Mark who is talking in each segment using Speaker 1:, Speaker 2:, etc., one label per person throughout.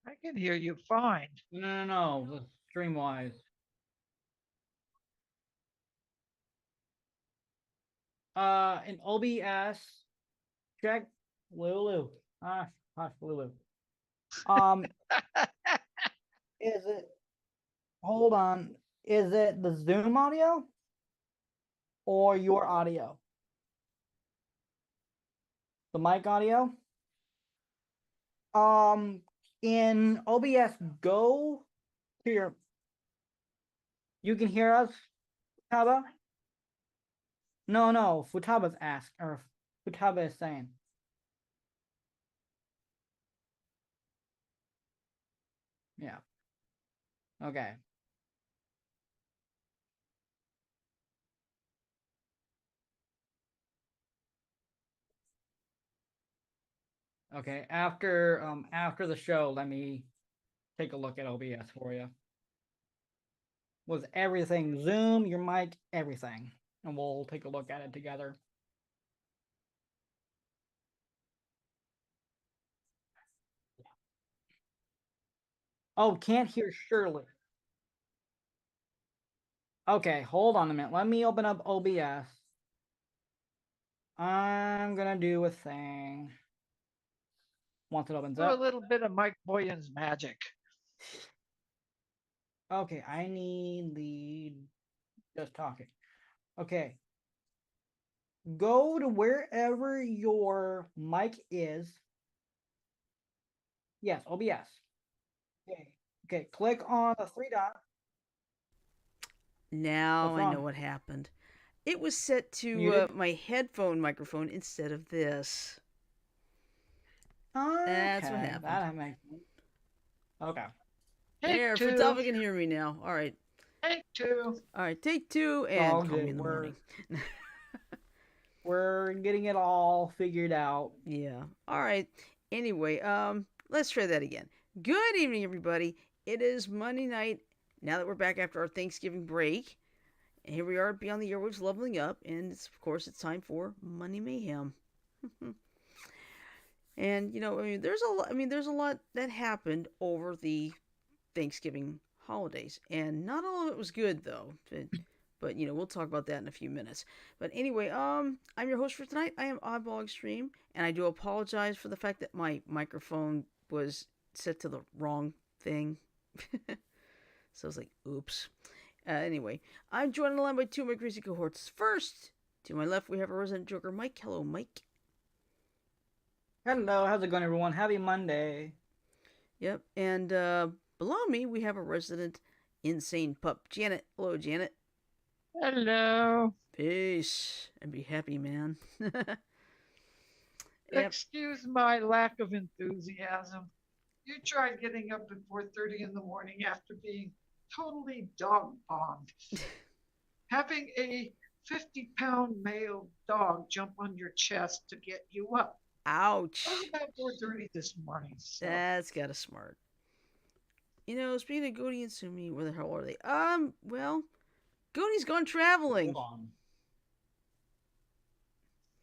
Speaker 1: I can hear you fine.
Speaker 2: No, the stream wise. In OBS, check Lulu. Hush, Lulu. Um, is it? Hold on. Is it the Zoom audio or your audio? The mic audio? Um, in OBS, go to your. You can hear us, Futaba? No. Futaba's asked, or Futaba is saying. Yeah. Okay. Okay. After the show, let me take a look at OBS for you. Was everything Zoom, your mic, everything, and we'll take a look at it together. Oh, can't hear Shirley. Okay, hold on a minute. Let me open up OBS. I'm gonna do a thing. Once it opens
Speaker 1: Do a
Speaker 2: up.
Speaker 1: little bit of Mike Boyan's magic.
Speaker 2: Okay, I need the just talking. Okay. Go to wherever your mic is. Yes, OBS. Okay, click on the three dots.
Speaker 3: Now
Speaker 2: What's
Speaker 3: I know
Speaker 2: wrong?
Speaker 3: what happened. It was set to
Speaker 2: Muted?
Speaker 3: my headphone microphone instead of this. That's what
Speaker 2: Okay,
Speaker 3: happened.
Speaker 2: that makes sense. Okay.
Speaker 1: Take
Speaker 3: There,
Speaker 1: two.
Speaker 3: Futaba can hear me now. All right.
Speaker 1: Take two.
Speaker 3: All right, take two
Speaker 2: It's all
Speaker 3: and call me
Speaker 2: good.
Speaker 3: in the morning.
Speaker 2: We're getting it all figured out.
Speaker 3: Yeah. All right. Anyway, let's try that again. Good evening, everybody. It is Monday night. Now that we're back after our Thanksgiving break, and here we are beyond the airwaves leveling up, and of course it's time for Money Mayhem. And there's a lot that happened over the Thanksgiving holidays, and not all of it was good though. But we'll talk about that in a few minutes. But anyway, I'm your host for tonight. I am Oddball Extreme, and I do apologize for the fact that my microphone was set to the wrong thing. So I was like, oops. Anyway, I'm joined on the line by two of my crazy cohorts. First, to my left, we have our resident joker, Mike. Hello, Mike.
Speaker 2: Hello, how's it going, everyone? Happy Monday.
Speaker 3: Yep, and below me, we have a resident insane pup, Janet. Hello, Janet.
Speaker 1: Hello.
Speaker 3: Peace, and be happy, man. Yep.
Speaker 1: Excuse my lack of enthusiasm. You tried getting up at 4:30 in the morning after being totally dog bombed. Having a 50-pound male dog jump on your chest to get you up.
Speaker 3: Ouch.
Speaker 1: It was about 4:30 this morning. So.
Speaker 3: That's gotta smart. Speaking of Goody and Sumi, where the hell are they? Well, Goody's gone traveling.
Speaker 2: Hold on.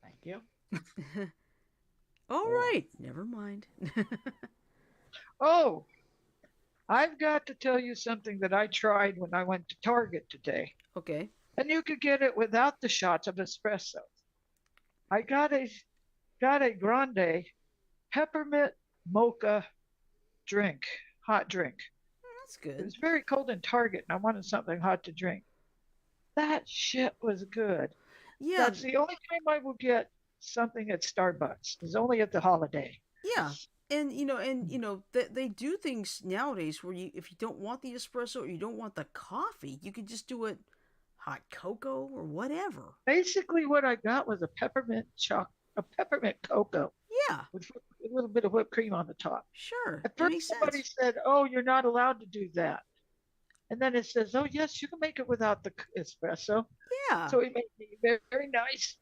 Speaker 2: Thank you.
Speaker 3: All right, never mind.
Speaker 1: Oh, I've got to tell you something that I tried when I went to Target today.
Speaker 3: Okay.
Speaker 1: And you could get it without the shots of espresso. I got a grande peppermint mocha drink, hot drink.
Speaker 3: That's
Speaker 1: It
Speaker 3: good.
Speaker 1: was very cold in Target, and I wanted something hot to drink. That shit was good.
Speaker 3: Yeah.
Speaker 1: That's the only time I will get something at Starbucks. It's only at the holiday.
Speaker 3: Yeah. And they do things nowadays where if you don't want the espresso or you don't want the coffee, you could just do it hot cocoa or whatever.
Speaker 1: Basically, what I got was a peppermint cocoa.
Speaker 3: Yeah,
Speaker 1: with a little bit of whipped cream on the top.
Speaker 3: sure.
Speaker 1: At
Speaker 3: It
Speaker 1: first,
Speaker 3: makes
Speaker 1: somebody
Speaker 3: sense.
Speaker 1: said, "Oh, you're not allowed to do that," and then it says, "Oh, yes, you can make it without the espresso."
Speaker 3: Yeah.
Speaker 1: So it made me very, very nice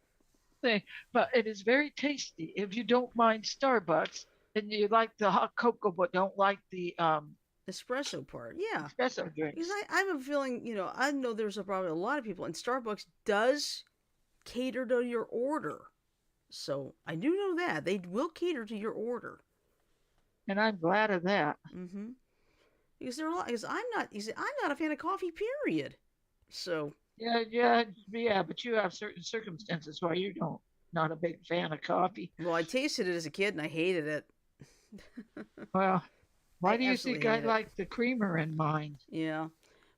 Speaker 1: thing, but it is very tasty. If you don't mind Starbucks and you like the hot cocoa but don't like the
Speaker 3: Espresso part. Yeah.
Speaker 1: espresso
Speaker 3: Because
Speaker 1: drinks,
Speaker 3: I have a feeling, I know there's probably a lot of people, and Starbucks does cater to your order. So I do know that. They will cater to your order.
Speaker 1: and I'm glad of that.
Speaker 3: Mm-hmm. Because there are a lot, because I'm not a fan of coffee, period. So,
Speaker 1: Yeah, yeah, yeah. But you have certain circumstances why you don't not a big fan of coffee.
Speaker 3: well, I tasted it as a kid and I hated it.
Speaker 1: Well,
Speaker 3: I
Speaker 1: why do you
Speaker 3: absolutely
Speaker 1: think I
Speaker 3: hated it.
Speaker 1: like the creamer in mine?
Speaker 3: Yeah.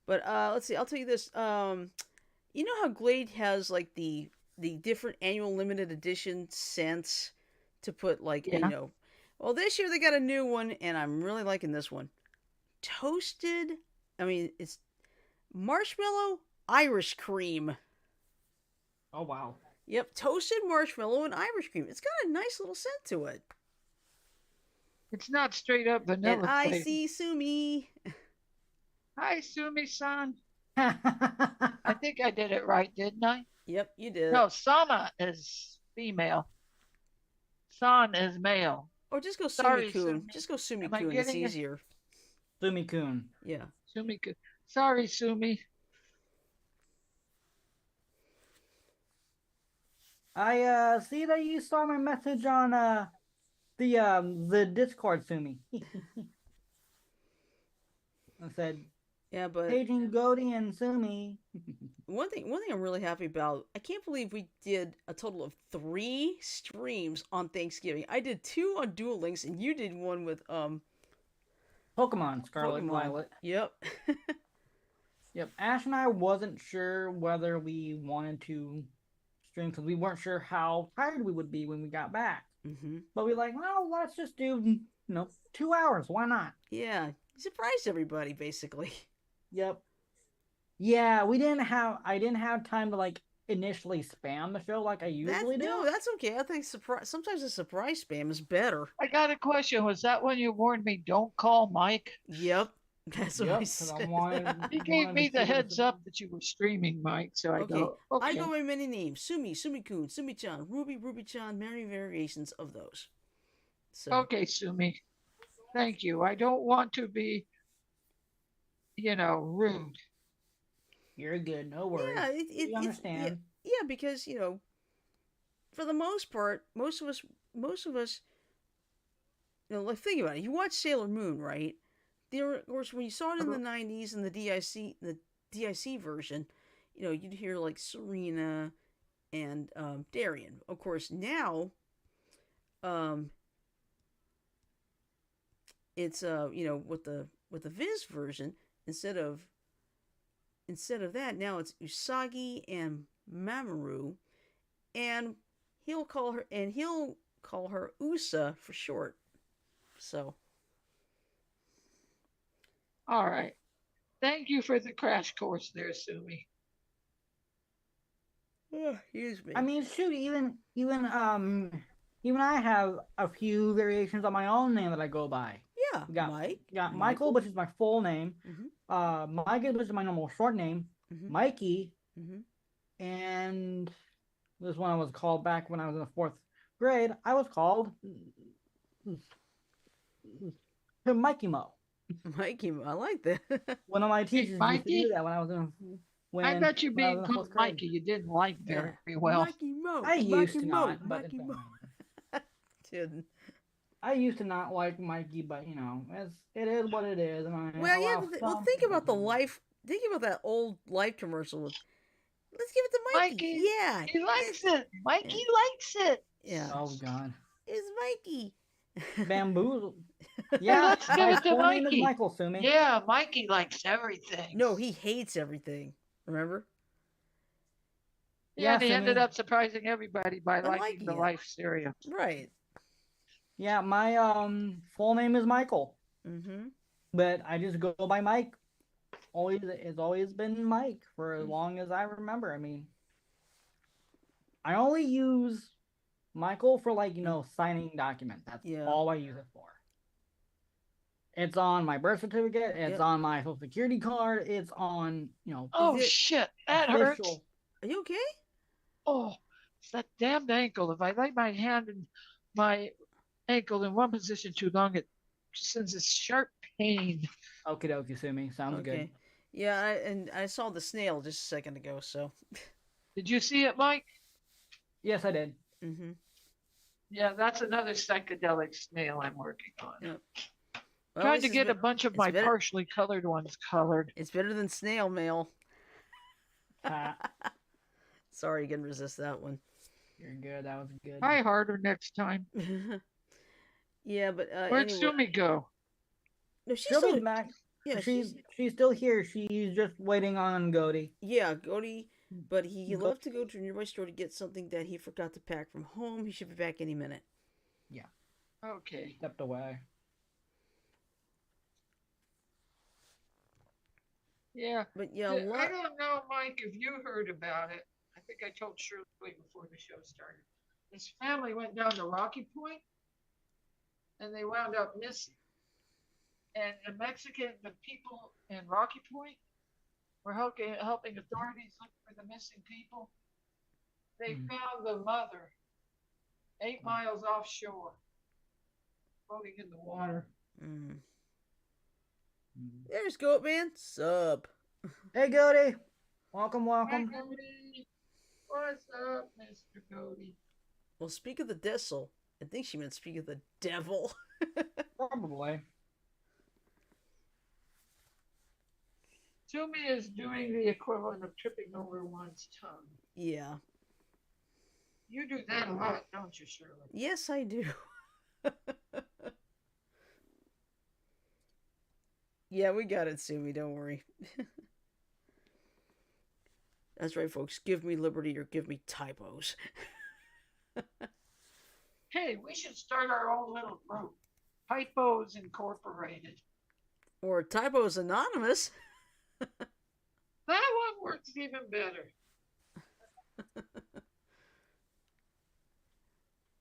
Speaker 3: But let's see. I'll tell you this. You know how Glade has like the different annual limited edition scents to put like
Speaker 1: Yeah.
Speaker 3: Well, this year they got a new one, and I'm really liking this one. Toasted. I mean, it's marshmallow Irish cream.
Speaker 2: Oh wow.
Speaker 3: Yep, toasted marshmallow and Irish cream. It's got a nice little scent to it.
Speaker 1: It's not straight up
Speaker 3: And
Speaker 1: vanilla
Speaker 3: I
Speaker 1: flavor.
Speaker 3: see Sumi.
Speaker 1: Hi, Sumi-san.
Speaker 2: I
Speaker 1: I think I did it right, didn't I?
Speaker 3: Yep, you did it.
Speaker 1: No, Sama is female. San is male.
Speaker 3: Or just go
Speaker 1: Sorry,
Speaker 3: Sumi-Kun.
Speaker 1: Sumi.
Speaker 3: Just go
Speaker 1: Am I
Speaker 3: Sumi-Kun. It's
Speaker 1: getting it?
Speaker 3: easier.
Speaker 2: Sumi-Kun.
Speaker 3: Yeah.
Speaker 1: Sumi. Sorry, Sumi.
Speaker 2: I see that you saw my message on the Discord, Sumi. I said
Speaker 3: Yeah, but
Speaker 2: paging Goldie and Sumi.
Speaker 3: one thing I'm really happy about, I can't believe we did a total of 3 streams on Thanksgiving. I did 2 on Duel Links and you did one with
Speaker 2: Pokemon Scarlet
Speaker 3: Pokemon.
Speaker 2: Violet.
Speaker 3: Yep.
Speaker 2: Yep. Ash and I wasn't sure whether we wanted to stream because we weren't sure how tired we would be when we got back.
Speaker 3: Mm-hmm.
Speaker 2: But we like, well, let's just do 2 hours. Why not?
Speaker 3: Yeah. You surprised everybody basically.
Speaker 2: Yep. Yeah, I didn't have time to like initially spam the show like I usually do.
Speaker 3: No, that's okay. I think sometimes a surprise spam is better.
Speaker 1: I got a question. Was that when you warned me don't call Mike?
Speaker 3: Yep. That's what
Speaker 2: Yep,
Speaker 3: I
Speaker 2: because
Speaker 3: said.
Speaker 1: He gave me the heads up that you were streaming, Mike. So I
Speaker 3: Okay.
Speaker 1: go, okay.
Speaker 3: I go by many names. Sumi-Kun, Sumi-chan, Ruby-chan, many variations of those. So
Speaker 1: Okay, Sumi. Thank you. I don't want to be, rude.
Speaker 2: You're good, no worries.
Speaker 3: yeah,
Speaker 2: We understand.
Speaker 3: yeah, because for the most part, most of us, like think about it. You watch Sailor Moon, right? Of course, when you saw it in the '90s and the DIC version, you'd hear like Serena and Darien. Of course, now, it's with the Viz version, instead of that, now it's Usagi and Mamoru, and he'll call her Usa for short. So
Speaker 1: All right. Thank you for the crash course there, Sumi.
Speaker 3: excuse me.
Speaker 2: I mean, shoot, even I have a few variations on my own name that I go by.
Speaker 3: Yeah,
Speaker 2: We got
Speaker 3: Mike.
Speaker 2: got Michael, which is my full name.
Speaker 3: Mm-hmm.
Speaker 2: Mike, which is my normal short name.
Speaker 3: Mm-hmm.
Speaker 2: Mikey,
Speaker 3: Mm-hmm.
Speaker 2: and this one I was called back when I was in the 4th grade. I was called Mikey Mo.
Speaker 3: Mikey, I like that.
Speaker 2: One of my teachers used to
Speaker 1: Mikey?
Speaker 2: do that when I was in
Speaker 1: I bet you
Speaker 2: when I was
Speaker 1: being
Speaker 2: in the
Speaker 1: called
Speaker 2: 4th grade.
Speaker 1: Mikey you didn't like very well.
Speaker 3: Mikey Mo.
Speaker 2: I used
Speaker 3: Mikey
Speaker 2: to
Speaker 3: Mo.
Speaker 2: not, but
Speaker 3: Mikey
Speaker 2: it's
Speaker 3: Mo.
Speaker 2: fine.
Speaker 3: Kidding.
Speaker 2: I used to not like Mikey, but it is what it is. And I
Speaker 3: Well, yeah.
Speaker 2: allow
Speaker 3: Well,
Speaker 2: some
Speaker 3: think about the
Speaker 2: people-
Speaker 3: life. Think about that old life commercial with. Let's give it to Mikey.
Speaker 1: Mikey,
Speaker 3: Yeah.
Speaker 1: he likes it. Mikey likes it.
Speaker 3: Yeah.
Speaker 2: Oh God,
Speaker 3: It's Mikey.
Speaker 2: bamboozle. Yeah,
Speaker 1: let's give
Speaker 2: my
Speaker 1: it to
Speaker 2: full name is
Speaker 1: Mikey.
Speaker 2: Michael Sumi.
Speaker 1: Yeah, Mikey likes everything.
Speaker 3: No, he hates everything. Remember?
Speaker 1: Yeah, and he
Speaker 2: Sumi.
Speaker 1: ended up surprising everybody by
Speaker 3: By
Speaker 1: liking
Speaker 3: liking
Speaker 1: the
Speaker 3: it.
Speaker 1: life cereal.
Speaker 3: Right.
Speaker 2: Yeah, my full name is Michael,
Speaker 3: Mm-hmm.
Speaker 2: but I just go by Mike. It's always been Mike for as long as I remember. I mean, I only use Michael for like, signing documents. That's
Speaker 3: Yeah.
Speaker 2: all I use it for. It's on my birth certificate. It's
Speaker 3: Yep.
Speaker 2: on my social security card. It's on,
Speaker 1: Oh,
Speaker 3: it
Speaker 1: shit. That hurts.
Speaker 2: official.
Speaker 3: Are you okay?
Speaker 1: Oh, it's that damned ankle. If I lay my hand in my ankle in one position too long, it sends a sharp pain.
Speaker 2: Okie dokie, Sumi. Sounds good.
Speaker 3: Okay. Yeah, and I saw the snail just a second ago, so.
Speaker 1: Did you see it, Mike?
Speaker 2: Yes, I did.
Speaker 3: Mm-hmm.
Speaker 1: Yeah, that's another psychedelic snail I'm working on.
Speaker 3: Yeah. Well, at
Speaker 1: Trying
Speaker 3: least
Speaker 1: to
Speaker 3: it's
Speaker 1: get a
Speaker 3: bet-
Speaker 1: bunch of
Speaker 3: it's
Speaker 1: my
Speaker 3: better-
Speaker 1: partially colored ones colored.
Speaker 3: It's better than snail mail.
Speaker 2: Ah,
Speaker 3: Sorry, you can resist that one.
Speaker 2: you're good. That was good.
Speaker 1: Try harder next time.
Speaker 3: Yeah, but
Speaker 1: Where'd
Speaker 3: anyway.
Speaker 1: Sumi go?
Speaker 3: No, she's
Speaker 2: She'll
Speaker 3: still
Speaker 2: be back.
Speaker 3: Yeah,
Speaker 2: she's still here. She's just waiting on Goaty.
Speaker 3: Yeah, Goaty, but he
Speaker 2: Go-
Speaker 3: left to go to a nearby store to get something that he forgot to pack from home. He should be back any minute.
Speaker 1: Okay.
Speaker 2: Stepped away.
Speaker 1: Yeah.
Speaker 3: But yeah,
Speaker 1: I don't know, Mike, if you heard about it. I think I told Shirley before the show started. His family went down to Rocky Point and they wound up missing. And the people in Rocky Point were helping authorities look for the missing people. They found the mother 8 miles offshore, floating in the water.
Speaker 3: There's Goatman. Sup?
Speaker 2: Hey, Goaty. Welcome,
Speaker 1: Hi,
Speaker 2: welcome.
Speaker 1: Goaty. What's up, Mr. Goaty?
Speaker 3: Well, speak of the Dessel. I think she meant speak of the devil.
Speaker 2: Probably.
Speaker 1: Sumi is doing the equivalent of tripping over one's tongue.
Speaker 3: Yeah.
Speaker 1: You do that a lot, don't you, Shirley?
Speaker 3: Yes, I do. Yeah, we got it, Sumi. Don't worry. That's right, folks. Give me liberty or give me typos.
Speaker 1: Hey, we should start our own little group. Typos Incorporated.
Speaker 3: Or typos anonymous.
Speaker 1: That one works even better.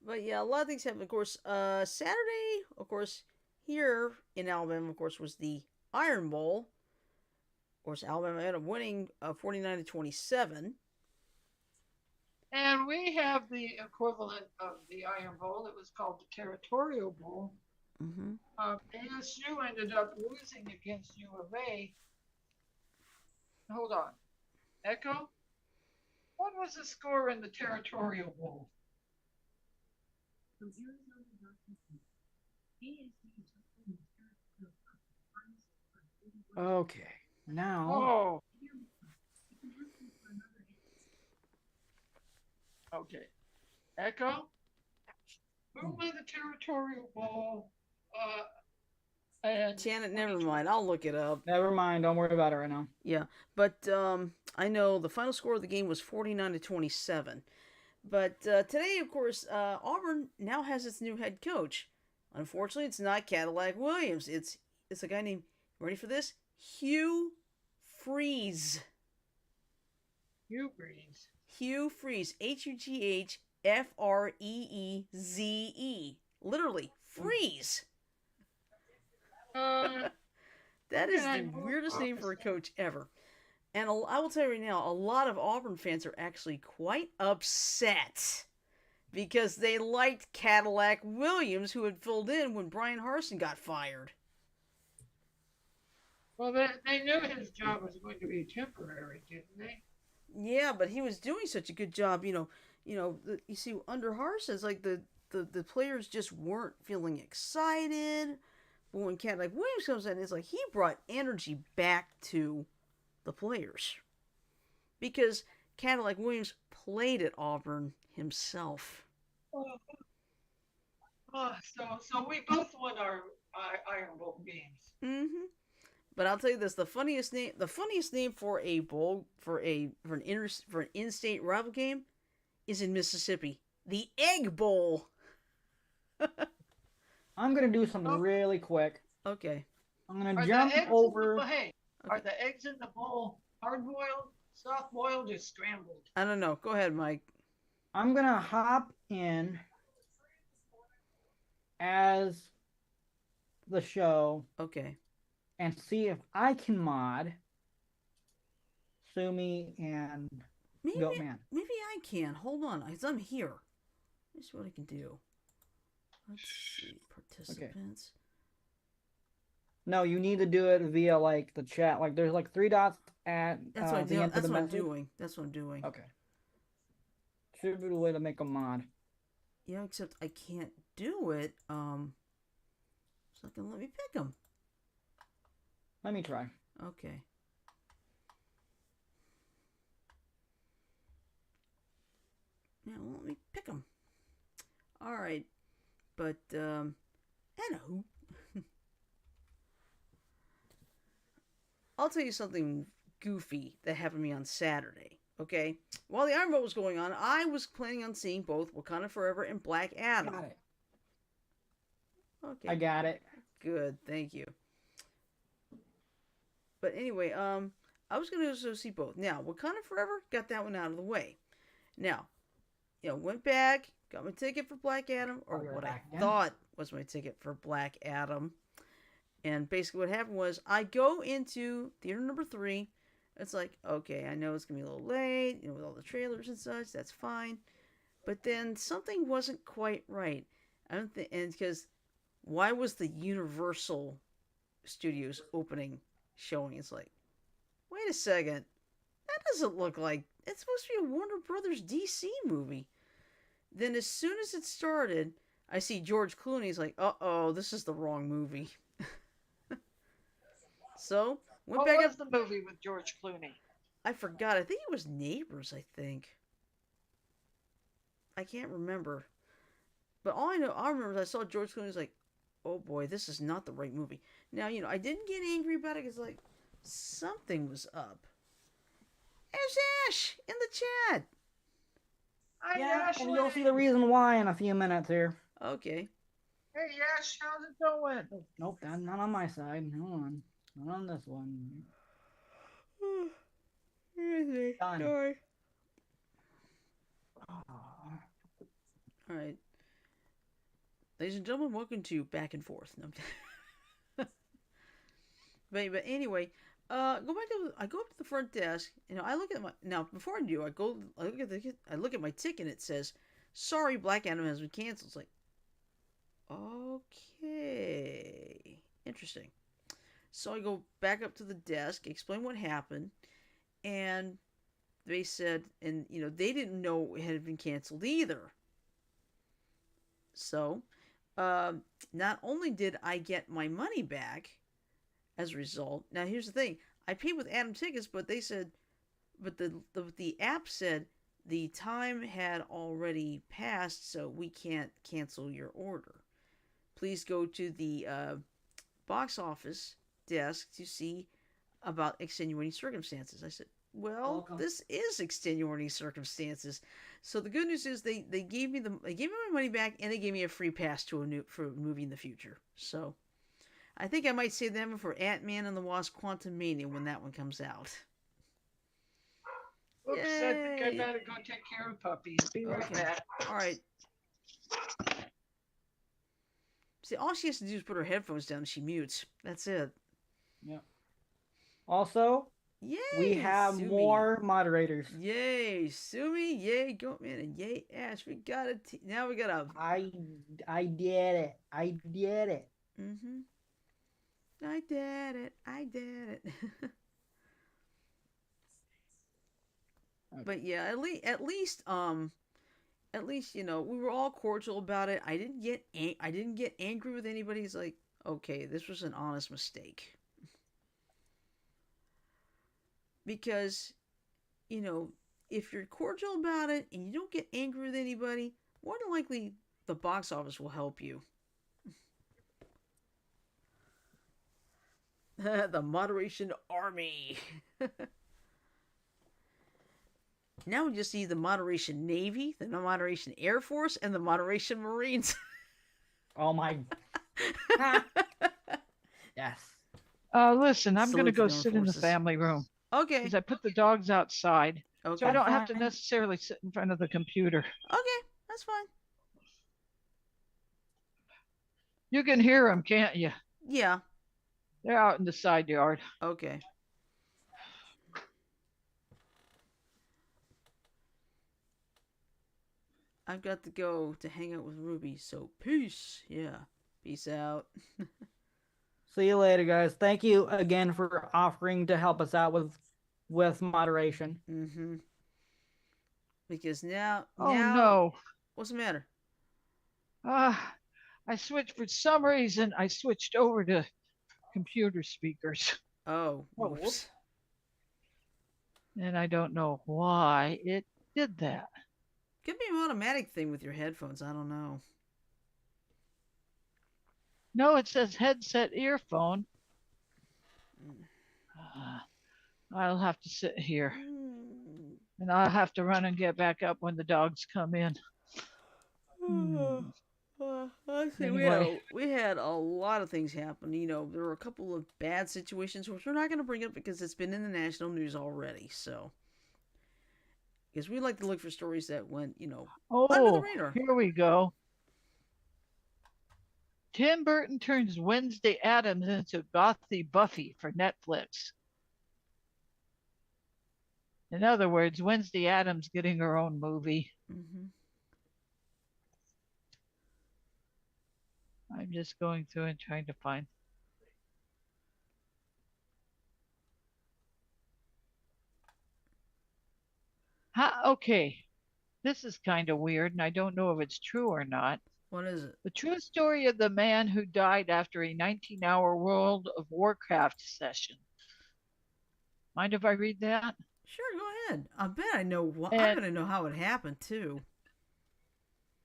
Speaker 3: But yeah, a lot of things happen. Of course, Saturday, of course, here in Alabama, of course, was the Iron Bowl. Of course, Alabama ended up winning 49-27.
Speaker 1: And we have the equivalent of the Iron Bowl. It was called the Territorial Bowl.
Speaker 3: Mm-hmm.
Speaker 1: ASU ended up losing against U of A. Hold on. Echo? What was the score in the Territorial Bowl?
Speaker 2: Okay. Now.
Speaker 1: Oh. Okay. Echo? Who won the Territorial Bowl? And
Speaker 3: Janet, never mind. I'll look it up.
Speaker 2: Never mind. Don't worry about it right now.
Speaker 3: Yeah, but I know the final score of the game was 49-27. But today, of course, Auburn now has its new head coach. Unfortunately, it's not Cadillac Williams. It's a guy named, ready for this? Hugh Freeze.
Speaker 1: Hugh Freeze.
Speaker 3: Hugh Freeze. Hughfreeze. Literally, freeze. That is the weirdest name for a coach ever. And I will tell you right now, a lot of Auburn fans are actually quite upset because they liked Cadillac Williams, who had filled in when Brian Harsin got fired.
Speaker 1: Well, they knew his job was going to be temporary, didn't they?
Speaker 3: Yeah, but he was doing such a good job. You see, under Harsin, it's like the players just weren't feeling excited. But when Cadillac Williams comes in, it's like he brought energy back to the players. Because Cadillac Williams played at Auburn himself.
Speaker 1: So we both won our Iron Bowl games.
Speaker 3: Mm-hmm. But I'll tell you this: the funniest name for a bowl for an in-state rival game is in Mississippi, the Egg Bowl.
Speaker 2: I'm gonna do something really quick.
Speaker 3: Okay.
Speaker 2: I'm gonna jump over.
Speaker 1: Are the eggs in the bowl hard-boiled, soft-boiled, or scrambled?
Speaker 3: I don't know. Go ahead, Mike.
Speaker 2: I'm gonna hop in as the show
Speaker 3: Okay.
Speaker 2: and see if I can mod Sumi and
Speaker 3: Maybe
Speaker 2: Goatman.
Speaker 3: maybe I can. Hold on, because I'm here. Let's see what I can do. Let's see. Participants.
Speaker 2: No, you need to do it via like the chat. Like there's like 3 dots at
Speaker 3: That's what,
Speaker 2: the end of the
Speaker 3: I'm
Speaker 2: message.
Speaker 3: doing. That's what I'm doing.
Speaker 2: Okay. Should be the way to make a mod.
Speaker 3: Yeah, except I can't do it. It's not gonna let me pick them.
Speaker 2: Let me try.
Speaker 3: Okay. Yeah, well, let me pick them. All right, but anywho, I'll tell you something goofy that happened to me on Saturday. Okay, while the Iron Vote was going on, I was planning on seeing both Wakanda Forever and Black Adam.
Speaker 2: Got it.
Speaker 3: Okay,
Speaker 2: I got it.
Speaker 3: good, thank you. But anyway, I was gonna go see both. Now, Wakanda Forever, got that one out of the way. Now, went back, got my ticket for Black Adam, or what I thought was my ticket for Black Adam. And basically what happened was, I go into theater number 3. It's like, okay, I know it's going to be a little late, with all the trailers and such, that's fine. But then something wasn't quite right. I don't think, and because, why was the Universal Studios opening showing? It's like, wait a second, that doesn't look like, it's supposed to be a Warner Brothers DC movie. Then as soon as it started, I see George Clooney's like, uh-oh, this is the wrong movie. So, went back
Speaker 1: What was the movie with George Clooney?
Speaker 3: I forgot. I think it was Neighbors, I think. I can't remember. But all I remember is I saw George Clooney's like, oh boy, this is not the right movie. Now, I didn't get angry about it because, like, something was up. There's Ash in the chat.
Speaker 2: Yeah, and you'll see the reason why in a few minutes here.
Speaker 3: Okay.
Speaker 1: Hey, Ash, how's it going?
Speaker 2: Nope, that's not on my side. Hold on. Not on this one. Done.
Speaker 3: Sorry. Alright. Ladies and gentlemen, welcome to Back and Forth. No. but anyway, I go up to the front desk, I look at before I do, I look at my ticket and it says, sorry, Black Adam has been canceled. It's like, okay. Interesting. So I go back up to the desk, explain what happened, and they said, and they didn't know it had been canceled either. So, not only did I get my money back as a result. Now here's the thing: I paid with Adam tickets, but they said, but the app said the time had already passed, so we can't cancel your order. Please go to the box office desk to see about extenuating circumstances. I said, well, this is extenuating circumstances. So the good news is they gave me my money back, and they gave me a free pass for a movie in the future. So I think I might save them for Ant-Man and the Wasp: Quantumania when that one comes out.
Speaker 1: Oops, I think I better go take care of puppies. Be right back.
Speaker 3: All right. See, all she has to do is put her headphones down and she mutes. That's it.
Speaker 2: Yeah. Also,
Speaker 3: yay,
Speaker 2: we have
Speaker 3: Sumi.
Speaker 2: more moderators.
Speaker 3: Yay, Sumi. Yay, Goatman, and yay, Ash. We got now we got a.
Speaker 2: I did it. I did it.
Speaker 3: Mhm. I did it. I did it. Okay. But yeah, at least we were all cordial about it. I didn't get angry with anybody. It's like, okay, this was an honest mistake. Because, if you're cordial about it and you don't get angry with anybody, more than likely the box office will help you. The moderation army. Now we just see the moderation Navy, the moderation Air Force, and the moderation Marines.
Speaker 2: Oh my. Yes.
Speaker 1: Listen, I'm going to go sit in the family room.
Speaker 3: Okay.
Speaker 1: Because I put the dogs outside.
Speaker 3: Okay.
Speaker 1: So I don't have to necessarily sit in front of the computer.
Speaker 3: Okay, that's fine.
Speaker 1: You can hear them, can't you?
Speaker 3: Yeah.
Speaker 1: They're out in the side yard.
Speaker 3: Okay. I've got to go to hang out with Ruby, so peace. Yeah. Peace out.
Speaker 2: See you later, guys. Thank you again for offering to help us out with moderation.
Speaker 3: Mm-hmm. Because now,
Speaker 1: Oh no.
Speaker 3: what's the matter?
Speaker 1: I switched for some reason. I switched over to computer speakers,
Speaker 3: Oh, whoops.
Speaker 1: and I don't know why it did that.
Speaker 3: Could be an automatic thing with your headphones. I don't know.
Speaker 1: No, it says headset earphone.
Speaker 3: Mm.
Speaker 1: I'll have to sit here,
Speaker 3: Mm.
Speaker 1: and I'll have to run and get back up when the dogs come in.
Speaker 3: I see.
Speaker 2: Anyway.
Speaker 3: We had a lot of things happen. You know, there were a couple of bad situations, which we're not going to bring up because it's been in the national news already. So, because we like to look for stories that went, under the
Speaker 1: Oh,
Speaker 3: radar.
Speaker 1: here we go. Tim Burton turns Wednesday Addams into Gothy Buffy for Netflix. In other words, Wednesday Addams getting her own movie.
Speaker 3: Mm-hmm.
Speaker 1: I'm just going through and trying to find. Okay, this is kind of weird, and I don't know if it's true or not.
Speaker 3: What is it?
Speaker 1: The true story of the man who died after a 19-hour World of Warcraft session. Mind if I read that?
Speaker 3: Sure, go ahead. I bet I know what. I'm
Speaker 1: And
Speaker 3: going to know how it happened, too.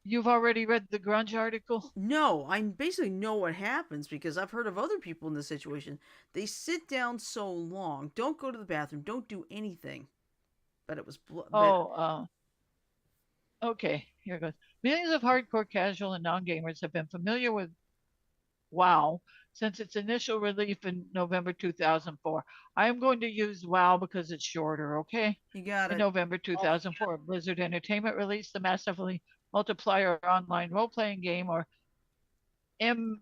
Speaker 1: you've already read the Grunge article?
Speaker 3: No, I basically know what happens because I've heard of other people in this situation. They sit down so long, don't go to the bathroom, don't do anything. But it was.
Speaker 1: Okay, here goes. Millions of hardcore casual and non-gamers have been familiar with WoW since its initial release in November 2004. I am going to use WoW because it's shorter, okay?
Speaker 3: You got
Speaker 1: In
Speaker 3: it.
Speaker 1: November 2004, Blizzard Entertainment released the massively multiplayer online role-playing game, or MMORPG,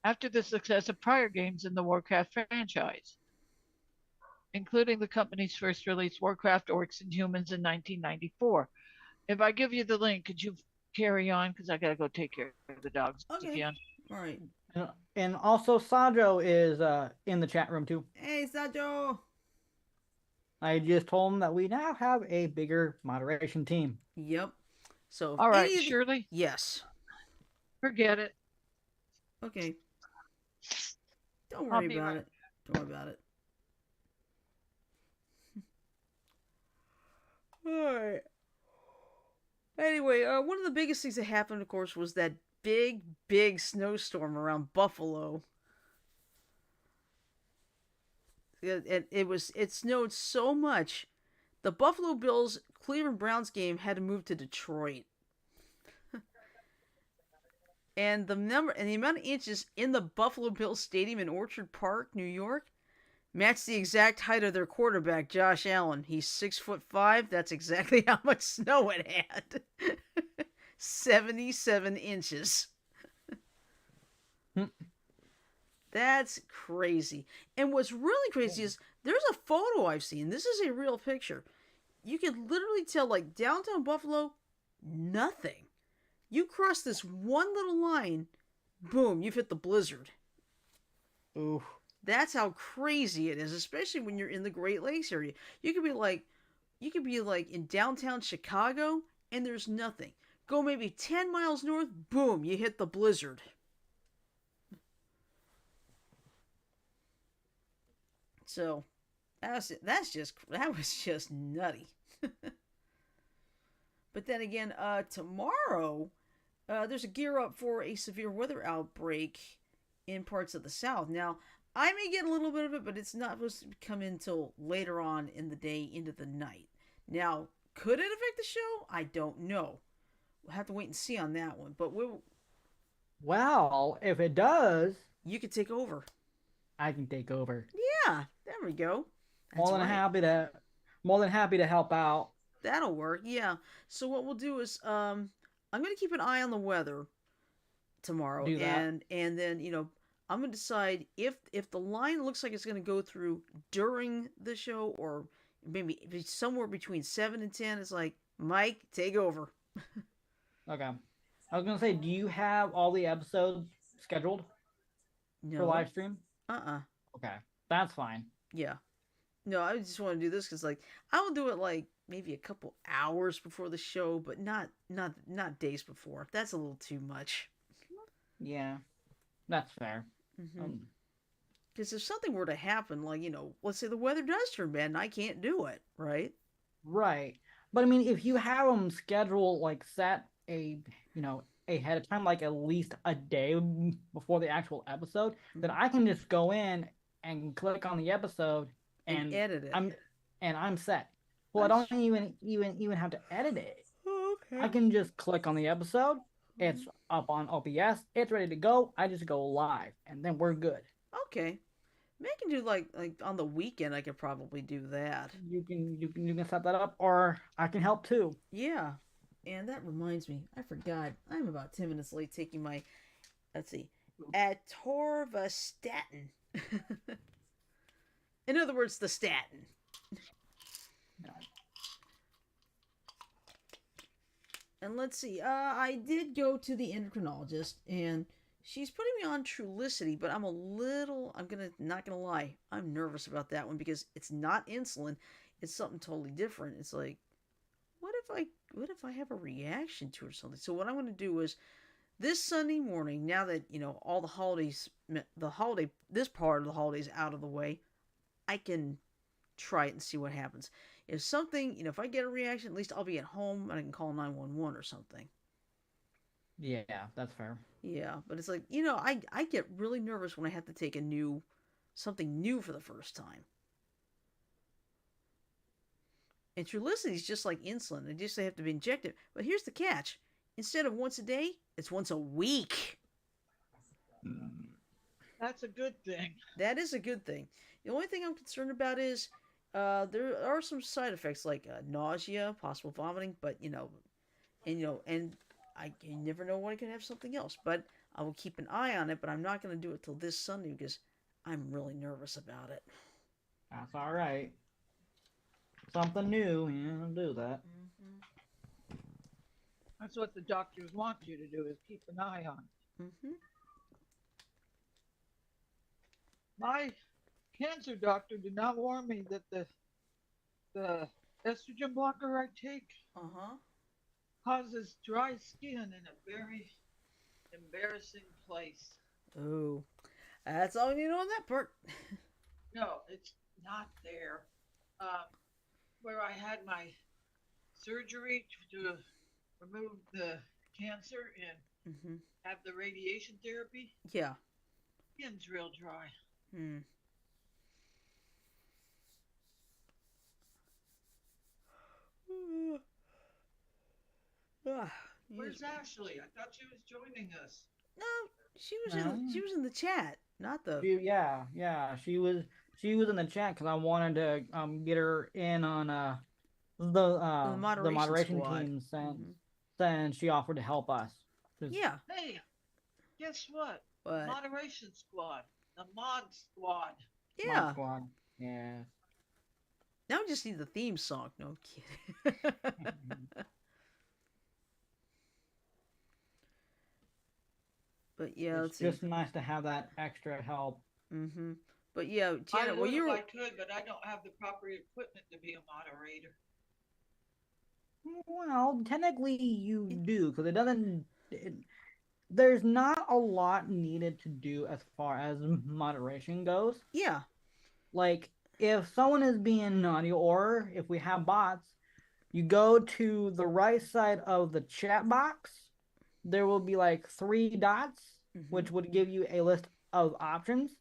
Speaker 1: after the success of prior games in the Warcraft franchise, including the company's first release, Warcraft Orcs and Humans, in 1994. If I give you the link, could you carry on? Because I got to go take care of the dogs
Speaker 3: Okay.
Speaker 1: again.
Speaker 3: All right.
Speaker 2: And also, Sandro is in the chat room too.
Speaker 3: Hey, Sajo.
Speaker 2: I just told him that we now have a bigger moderation team.
Speaker 3: Yep. So,
Speaker 1: all right, Shirley.
Speaker 3: Yes.
Speaker 1: Forget it.
Speaker 3: Okay. Don't worry about it. Don't worry about it. All right. Anyway, one of the biggest things that happened, of course, was that big snowstorm around Buffalo. It snowed so much, the Buffalo Bills Cleveland Browns game had to move to Detroit. And the amount of inches in the Buffalo Bills Stadium in Orchard Park, New York, matched the exact height of their quarterback, Josh Allen. He's 6'5". That's exactly how much snow it had. 77 inches. That's crazy. And what's really crazy is there's a photo I've seen. This is a real picture. You can literally tell, like, downtown Buffalo, nothing. You cross this one little line, boom, you've hit the blizzard.
Speaker 2: Ooh.
Speaker 3: That's how crazy it is, especially when you're in the Great Lakes area. You could be like in downtown Chicago, and there's nothing. Go maybe 10 miles north, boom, you hit the blizzard. So, that was just nutty. But then again, tomorrow, there's a gear up for a severe weather outbreak in parts of the South. Now, I may get a little bit of it, but it's not supposed to come until later on in the day into the night. Now, could it affect the show? I don't know. We'll have to wait and see on that one. But
Speaker 2: well, if it does,
Speaker 3: you could take over.
Speaker 2: I can take over.
Speaker 3: Yeah, there we go.
Speaker 2: More than happy to help out.
Speaker 3: That'll work. Yeah. So what we'll do is I'm going to keep an eye on the weather, tomorrow,
Speaker 2: Do that.
Speaker 3: and then I'm gonna decide if the line looks like it's gonna go through during the show, or maybe somewhere between 7 and 10. It's like, Mike, take over.
Speaker 2: Okay. I was gonna say, do you have all the episodes scheduled for
Speaker 3: No.
Speaker 2: live stream?
Speaker 3: Uh-uh.
Speaker 2: Okay, that's fine.
Speaker 3: Yeah. No, I just want to do this because, like, I will do it like maybe a couple hours before the show, but not days before. That's a little too much.
Speaker 2: Yeah, that's fair.
Speaker 3: Because if something were to happen, like, let's say the weather does turn bad and I can't do it, right?
Speaker 2: Right. But I mean, if you have them scheduled, like set ahead of time, like at least a day before the actual episode, then I can just go in and click on the episode
Speaker 3: And edit it.
Speaker 2: I'm set. Well, I
Speaker 3: That's-
Speaker 2: don't even have to edit it.
Speaker 3: Okay.
Speaker 2: I can just click on the episode. It's up on OBS. It's ready to go. I just go live, and then we're good.
Speaker 3: Okay. Maybe I can do like on the weekend. I could probably do that.
Speaker 2: You can set that up, or I can help too.
Speaker 3: Yeah. And that reminds me, I forgot. I'm about 10 minutes late taking my, let's see, atorvastatin. In other words, the statin. And let's see, I did go to the endocrinologist, and she's putting me on Trulicity, but I'm not gonna lie, I'm nervous about that one because it's not insulin. It's something totally different. It's like, what if I have a reaction to it or something? So what I'm gonna do is, this Sunday morning, now that all the holidays, this part of the holidays out of the way, I can try it and see what happens. If something, if I get a reaction, at least I'll be at home and I can call 911 or something.
Speaker 2: Yeah, that's fair.
Speaker 3: Yeah, but it's like, I get really nervous when I have to take something new for the first time. And Trulicity is just like insulin. They have to be injected. But here's the catch. Instead of once a day, it's once a week.
Speaker 1: That's a good thing.
Speaker 3: That is a good thing. The only thing I'm concerned about is there are some side effects like nausea, possible vomiting, but and you never know when I could have something else. But I will keep an eye on it. But I'm not going to do it till this Sunday because I'm really nervous about it.
Speaker 2: That's all right. Something new, do that.
Speaker 1: That's what the doctors want you to do, is keep an eye on it. My cancer doctor did not warn me that the estrogen blocker I take causes dry skin in a very embarrassing place.
Speaker 3: Oh, that's all you know on that part.
Speaker 1: No, it's not there. Where I had my surgery to remove the cancer and have the radiation therapy.
Speaker 3: Yeah.
Speaker 1: Skin's real dry. Where's Ashley? I thought she was joining us.
Speaker 3: No, she was in the chat, not the.
Speaker 2: She was in the chat because I wanted to get her in on the moderation
Speaker 3: squad.
Speaker 2: team since she offered to help us.
Speaker 3: Yeah.
Speaker 1: Hey, guess what?
Speaker 3: What?
Speaker 1: Moderation squad, the mod squad.
Speaker 3: Yeah.
Speaker 2: Mod squad. Yeah.
Speaker 3: Now we just need the theme song. No kidding. But yeah,
Speaker 2: it's just nice to have that extra help.
Speaker 3: But yeah, Janet,
Speaker 1: I could, but I don't have the proper equipment to be a moderator.
Speaker 2: Well, technically you do, because there's not a lot needed to do as far as moderation goes.
Speaker 3: Yeah.
Speaker 2: Like, if someone is being naughty, or if we have bots, you go to the right side of the chat box. There will be like 3 dots, which would give you a list of options.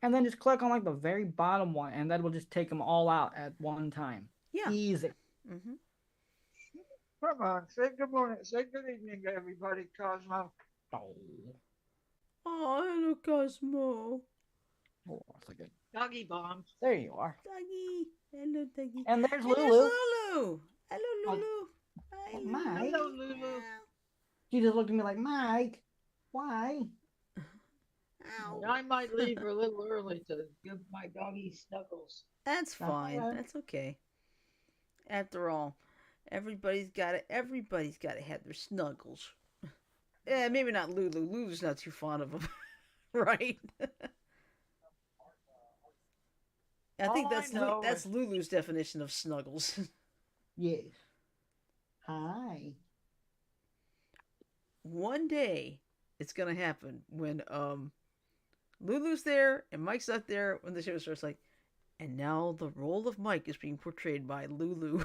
Speaker 2: And then just click on like the very bottom one, and that will just take them all out at one time.
Speaker 3: Yeah.
Speaker 2: Easy.
Speaker 1: Come on, say good morning, say good evening to everybody, Cosmo.
Speaker 2: Oh,
Speaker 3: hello, Cosmo.
Speaker 2: oh, that's a good.
Speaker 1: Doggy bombs.
Speaker 2: There you are.
Speaker 3: Doggy. Hello, Doggy.
Speaker 2: And there's Lulu.
Speaker 3: Lulu. Hello, Lulu.
Speaker 2: Mike.
Speaker 1: Hello, Lulu.
Speaker 2: She just looked at me like, Mike. Why?
Speaker 3: Ow.
Speaker 4: I might leave a little early to give my doggy snuggles.
Speaker 3: That's
Speaker 2: That's
Speaker 3: fine.
Speaker 2: alright.
Speaker 3: That's okay. After all, everybody's got to. Everybody's got to have their snuggles. Yeah, maybe not Lulu. Lulu's not too fond of them, right? I think
Speaker 4: All I know
Speaker 3: that's
Speaker 4: is
Speaker 3: Lulu's definition of snuggles.
Speaker 2: Yes. Hi.
Speaker 3: One day, it's gonna happen when Lulu's there and Mike's not there when the show starts. Like, and now the role of Mike is being portrayed by Lulu.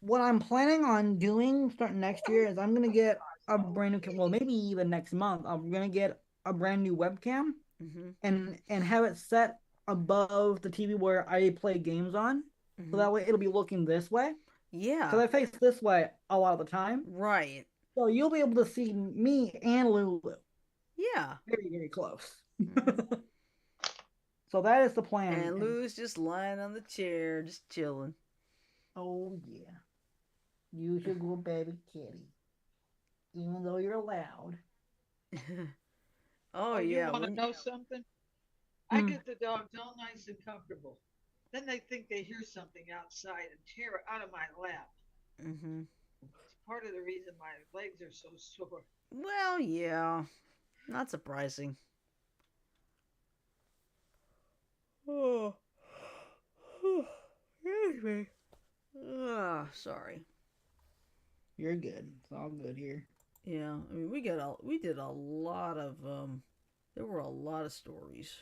Speaker 2: What I'm planning on doing starting next year is I'm gonna get a brand new well, maybe even next month, I'm gonna get a brand new webcam
Speaker 3: Mm-hmm.
Speaker 2: and have it set above the TV where I play games on. So
Speaker 3: Mm-hmm.
Speaker 2: that way it'll be looking this way.
Speaker 3: Yeah.
Speaker 2: Because I face this way a lot of the time.
Speaker 3: Right.
Speaker 2: So you'll be able to see me and Lulu
Speaker 3: Yeah.
Speaker 2: very, very close.
Speaker 3: Mhm.
Speaker 2: So that is the plan.
Speaker 3: And Lulu's just lying on the chair, just chilling.
Speaker 2: Oh yeah. You should go baby kitty. Even though you're loud.
Speaker 3: Oh
Speaker 4: you
Speaker 3: yeah.
Speaker 4: want to
Speaker 3: when-
Speaker 4: know something? I
Speaker 2: Hmm.
Speaker 4: get the dogs all nice and comfortable. Then they think they hear something outside and tear it out of my lap.
Speaker 3: Mhm.
Speaker 4: It's part of the reason my legs are so sore.
Speaker 3: Well, yeah. Not surprising. Oh. Anyway. Sorry.
Speaker 2: You're good. It's all good here.
Speaker 3: Yeah, I mean we did a lot of there were a lot of stories.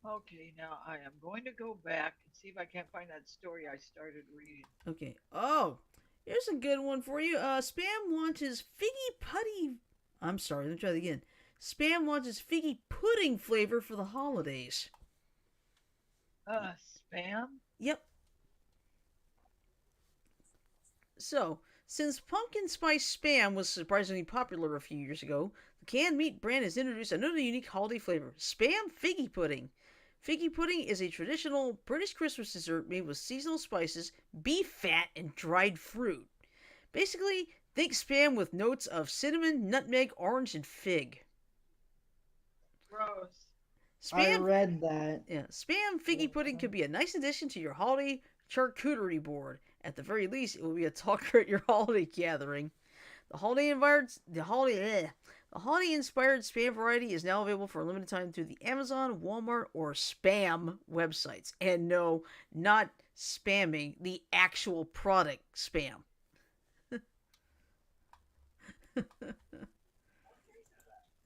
Speaker 4: Okay, now I am going to go back and see if I can't find that story I started reading.
Speaker 3: Okay. Oh, here's a good one for you. Spam launches figgy putty. I'm sorry. Let me try that again. Spam launches figgy pudding flavor for the holidays.
Speaker 4: Spam?
Speaker 3: Yep. So, since pumpkin spice spam was surprisingly popular a few years ago, the canned meat brand has introduced another unique holiday flavor: Spam Figgy Pudding. Figgy pudding is a traditional British Christmas dessert made with seasonal spices, beef fat, and dried fruit. Basically, think spam with notes of cinnamon, nutmeg, orange, and fig.
Speaker 4: Gross.
Speaker 2: I
Speaker 3: Spam,
Speaker 2: read that.
Speaker 3: yeah, spam figgy pudding could be a nice addition to your holiday charcuterie board. At the very least, it will be a talker at your holiday gathering. The holiday-inspired spam variety is now available for a limited time through the Amazon, Walmart, or Spam websites. And no, not spamming the actual product spam.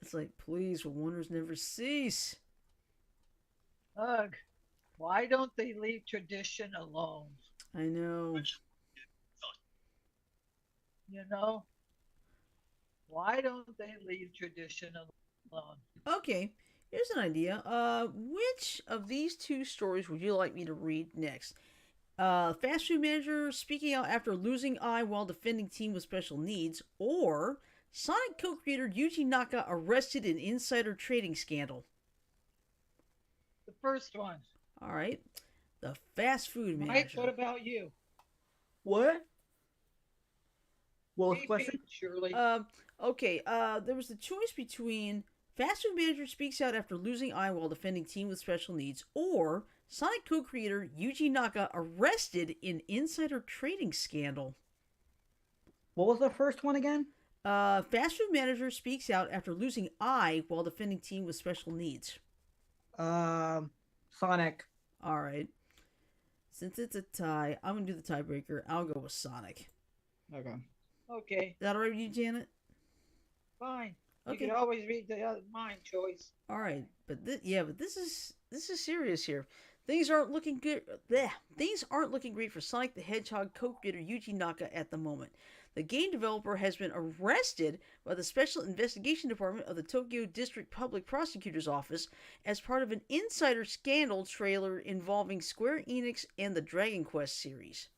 Speaker 3: It's like, please, wonders never cease.
Speaker 4: Ugh. Why don't they leave tradition alone?
Speaker 3: I know.
Speaker 4: You know? Why don't they leave tradition alone?
Speaker 3: Okay, here's an idea. Which of these two stories would you like me to read next? Fast food manager speaking out after losing eye while defending team with special needs, or Sonic co-creator Yuji Naka arrested in insider trading scandal.
Speaker 4: The first one.
Speaker 3: All right, the fast food
Speaker 4: Mike,
Speaker 3: manager.
Speaker 4: what about you?
Speaker 2: What? What was the
Speaker 4: Repeat,
Speaker 2: question?
Speaker 4: Shirley.
Speaker 3: Okay. There was the choice between fast food manager speaks out after losing eye while defending team with special needs, or Sonic co-creator Yuji Naka arrested in insider trading scandal.
Speaker 2: What was the first one again?
Speaker 3: Fast food manager speaks out after losing eye while defending team with special needs.
Speaker 2: Sonic.
Speaker 3: All right. Since it's a tie, I'm gonna do the tiebreaker. I'll go with Sonic.
Speaker 2: Okay.
Speaker 4: Okay,
Speaker 3: Is that all right with you, Janet?
Speaker 4: fine. You
Speaker 3: Okay.
Speaker 4: can always read the other mine choice.
Speaker 3: All right, but this is serious here. Things aren't looking good. Bleh. Things aren't looking great for Sonic the Hedgehog co-creator Yuji Naka at the moment. The game developer has been arrested by the Special Investigation Department of the Tokyo District Public Prosecutor's Office as part of an insider scandal trailer involving Square Enix and the Dragon Quest series.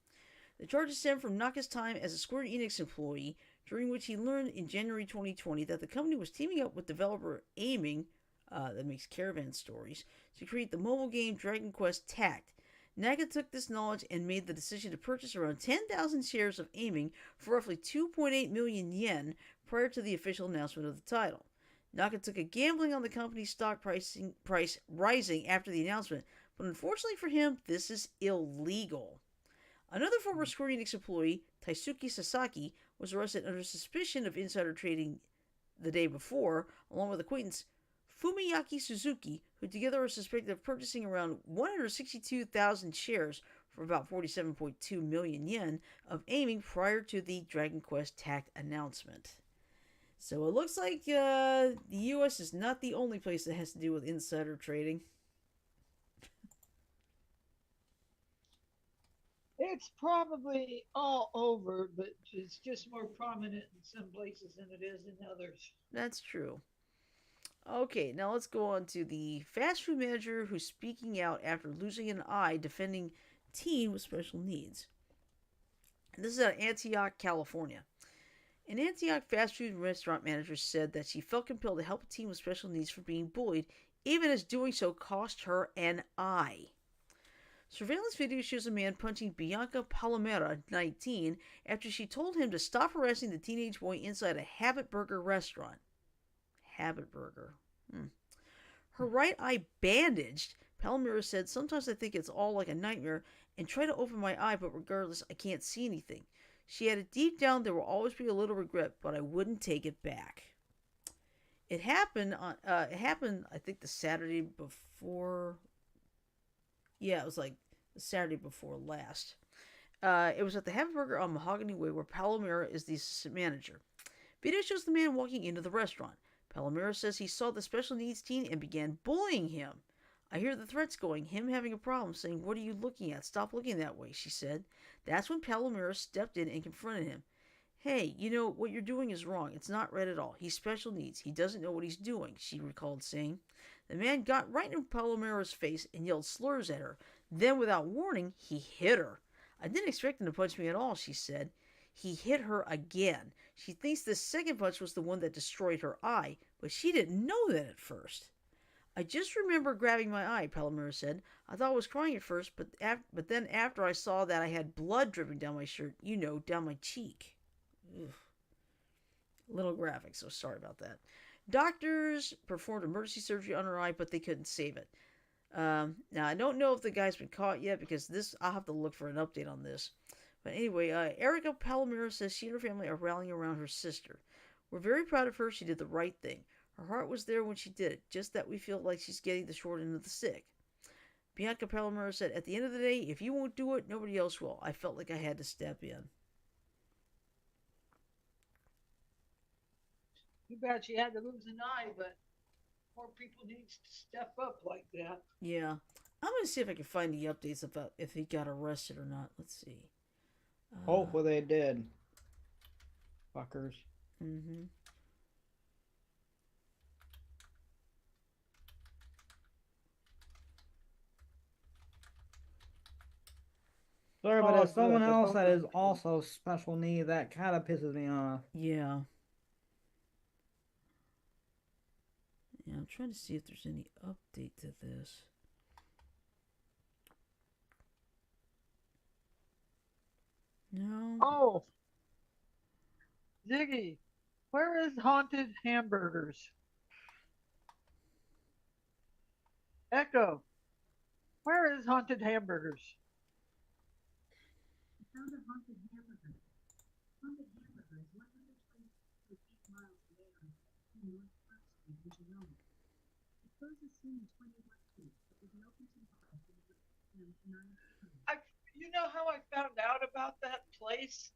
Speaker 3: The charges stem from Naka's time as a Square Enix employee, during which he learned in January 2020 that the company was teaming up with developer Aiming, that makes Caravan Stories, to create the mobile game Dragon Quest Tact. Naga took this knowledge and made the decision to purchase around 10,000 shares of Aiming for roughly 2.8 million yen prior to the official announcement of the title. Naga took a gambling on the company's stock price rising after the announcement, but unfortunately for him, this is illegal. Another former Square Enix employee, Taisuke Sasaki, was arrested under suspicion of insider trading the day before, along with acquaintance Fumiyaki Suzuki, who together are suspected of purchasing around 162,000 shares for about 47.2 million yen of Aiming prior to the Dragon Quest TACT announcement. So it looks like the US is not the only place that has to do with insider trading.
Speaker 4: It's probably all over, but it's just more prominent in some places than it is in others.
Speaker 3: That's true. Okay, now let's go on to the fast food manager who's speaking out after losing an eye defending teen with special needs. And this is at Antioch, California. An Antioch fast food restaurant manager said that she felt compelled to help a teen with special needs from being bullied, even as doing so cost her an eye. Surveillance video shows a man punching Bianca Palomera, 19, after she told him to stop harassing the teenage boy inside a Habit Burger restaurant. Habit Burger. Her right eye bandaged, Palomera said, "Sometimes I think it's all like a nightmare and try to open my eye, but regardless, I can't see anything." She added, "Deep down, there will always be a little regret, but I wouldn't take it back." It happened, I think, the Saturday before. Yeah, it was like the Saturday before last. It was at the Habit Burger on Mahogany Way, where Palomera is the assistant manager. Video shows the man walking into the restaurant. Palomera says he saw the special needs teen and began bullying him. "I hear the threats going, him having a problem, saying, 'What are you looking at? Stop looking that way,'" she said. That's when Palomera stepped in and confronted him. "Hey, you know, what you're doing is wrong. It's not right at all. He's special needs. He doesn't know what he's doing," she recalled saying. The man got right in Palomera's face and yelled slurs at her. Then, without warning, he hit her. "I didn't expect him to punch me at all," she said. He hit her again. She thinks the second punch was the one that destroyed her eye, but she didn't know that at first. "I just remember grabbing my eye," Palomera said. "I thought I was crying at first, but then after I saw that I had blood dripping down my shirt, down my cheek." Ugh. A little graphic, so sorry about that. Doctors performed emergency surgery on her eye, but they couldn't save it. Now, I don't know if the guy's been caught yet, because I'll have to look for an update on this. But anyway, Erica Palomera says she and her family are rallying around her sister. "We're very proud of her. She did the right thing. Her heart was there when she did it, just that we feel like she's getting the short end of the stick." Bianca Palomera said, "At the end of the day, if you won't do it, nobody else will. I felt like I had to step in."
Speaker 4: Too bad she had to lose an eye, but more people need to step up like that.
Speaker 3: Yeah. I'm going to see if I can find the updates about if he got arrested or not. Let's see.
Speaker 2: Hopefully they did. Fuckers.
Speaker 3: Mm-hmm.
Speaker 2: Sorry, but
Speaker 1: Oh,
Speaker 2: as someone
Speaker 1: good. They
Speaker 2: else
Speaker 1: both
Speaker 2: that
Speaker 1: are
Speaker 2: is
Speaker 1: good.
Speaker 2: also special need, that kind of pisses me off.
Speaker 3: Yeah. Yeah, I'm trying to see if there's any update to this. No.
Speaker 4: Oh, Ziggy, where is Haunted Hamburgers? Echo, where is Haunted Hamburgers?
Speaker 5: Found a haunted hamburger. Haunted hamburger is 128 miles away on North Park Street in Jerome. It closes soon in 21 feet, but will be open tomorrow from 9 p.m.
Speaker 4: You know how I found out about that place?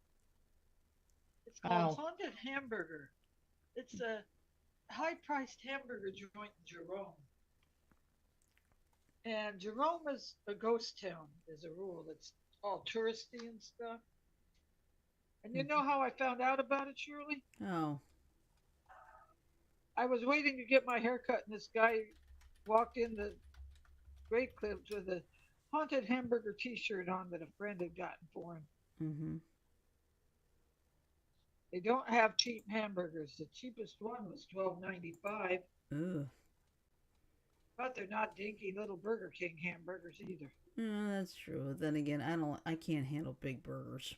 Speaker 4: It's called Haunted Hamburger. It's a high-priced hamburger joint in Jerome. And Jerome is a ghost town, as a rule. It's all touristy and stuff. And you know how I found out about it, Shirley?
Speaker 3: Oh.
Speaker 4: I was waiting to get my hair cut, and this guy walked in the Great Clips with a Haunted Hamburger T-shirt on that a friend had gotten for him.
Speaker 3: Mm-hmm.
Speaker 4: They don't have cheap hamburgers. The cheapest one was $12.95.
Speaker 3: Ugh.
Speaker 4: But they're not dinky little Burger King hamburgers either.
Speaker 3: Yeah, that's true. Then again, I can't handle big burgers.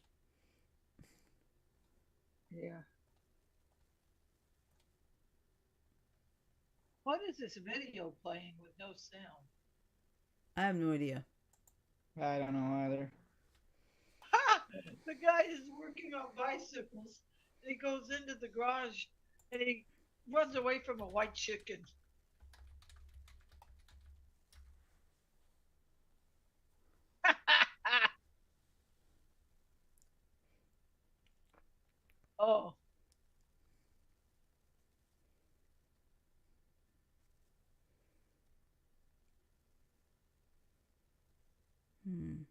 Speaker 4: Yeah. What is this video playing with no sound?
Speaker 3: I have no idea.
Speaker 2: I don't know either.
Speaker 4: The guy is working on bicycles. And he goes into the garage and he runs away from a white chicken. Oh,
Speaker 3: Hmm.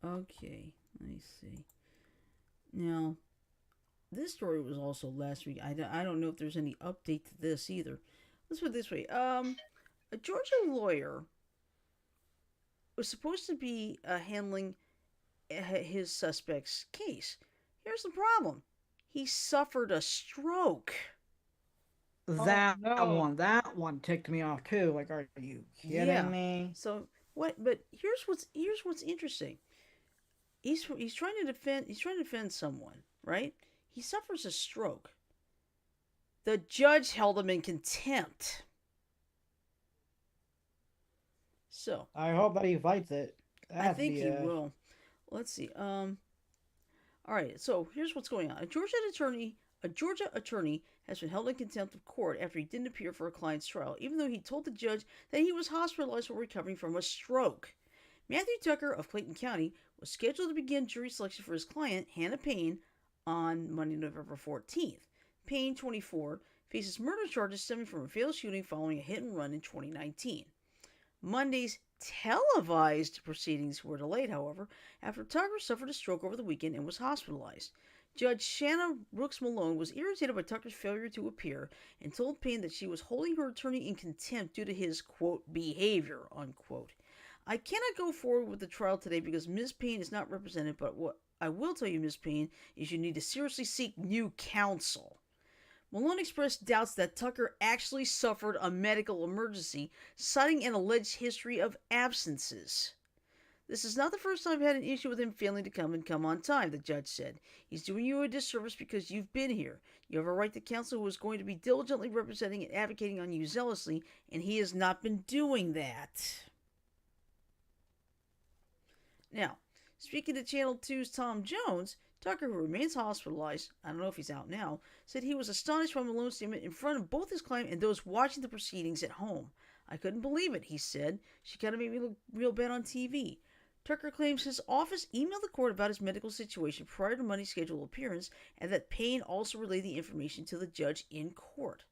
Speaker 3: Okay, let me see. Now, this story was also last week. I don't know if there's any update to this either. Let's put it this way. A Georgia lawyer was supposed to be handling his suspect's case. Here's the problem. He suffered a stroke.
Speaker 4: oh
Speaker 2: That
Speaker 4: no.
Speaker 2: that one ticked me off too. Like, are you
Speaker 3: Yeah.
Speaker 2: kidding me?
Speaker 3: So what? But here's what's interesting. He's trying to defend someone, right? He suffers a stroke. The judge held him in contempt. So
Speaker 2: I hope that he fights it.
Speaker 3: I
Speaker 2: That's
Speaker 3: think he
Speaker 2: BS.
Speaker 3: will. Let's see. All right. So here's what's going on. A Georgia attorney has been held in contempt of court after he didn't appear for a client's trial, even though he told the judge that he was hospitalized while recovering from a stroke. Matthew Tucker of Clayton County was scheduled to begin jury selection for his client, Hannah Payne, on Monday, November 14th. Payne, 24, faces murder charges stemming from a failed shooting following a hit and run in 2019. Monday's televised proceedings were delayed, however, after Tucker suffered a stroke over the weekend and was hospitalized. Judge Shanna Brooks Malone was irritated by Tucker's failure to appear and told Payne that she was holding her attorney in contempt due to his, quote, behavior, unquote. I cannot go forward with the trial today because Ms. Payne is not represented, but what I will tell you, Ms. Payne, is you need to seriously seek new counsel. Malone expressed doubts that Tucker actually suffered a medical emergency, citing an alleged history of absences. This is not the first time I've had an issue with him failing to come on time, the judge said. He's doing you a disservice because you've been here. You have a right to counsel who is going to be diligently representing and advocating on you zealously, and he has not been doing that. Now, speaking to Channel 2's Tom Jones, Tucker, who remains hospitalized, I don't know if he's out now, said he was astonished by Malone's statement in front of both his client and those watching the proceedings at home. I couldn't believe it, he said. She kind of made me look real bad on TV. Tucker claims his office emailed the court about his medical situation prior to Monday's scheduled appearance, and that Payne also relayed the information to the judge in court.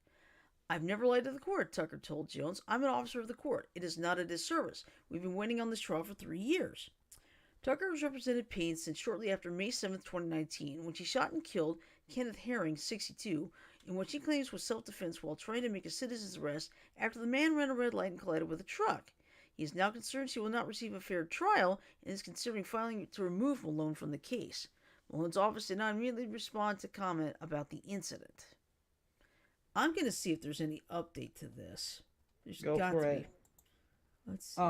Speaker 3: I've never lied to the court, Tucker told Jones. I'm an officer of the court. It is not a disservice. We've been waiting on this trial for 3 years. Tucker has represented Payne since shortly after May 7, 2019, when she shot and killed Kenneth Herring, 62, in what she claims was self-defense while trying to make a citizen's arrest after the man ran a red light and collided with a truck. He is now concerned she will not receive a fair trial and is considering filing to remove Malone from the case. Malone's office did not immediately respond to comment about the incident. I'm going to see if there's any update to this. There's
Speaker 2: Go
Speaker 3: got
Speaker 2: for
Speaker 3: to
Speaker 2: it.
Speaker 3: be. Let's see.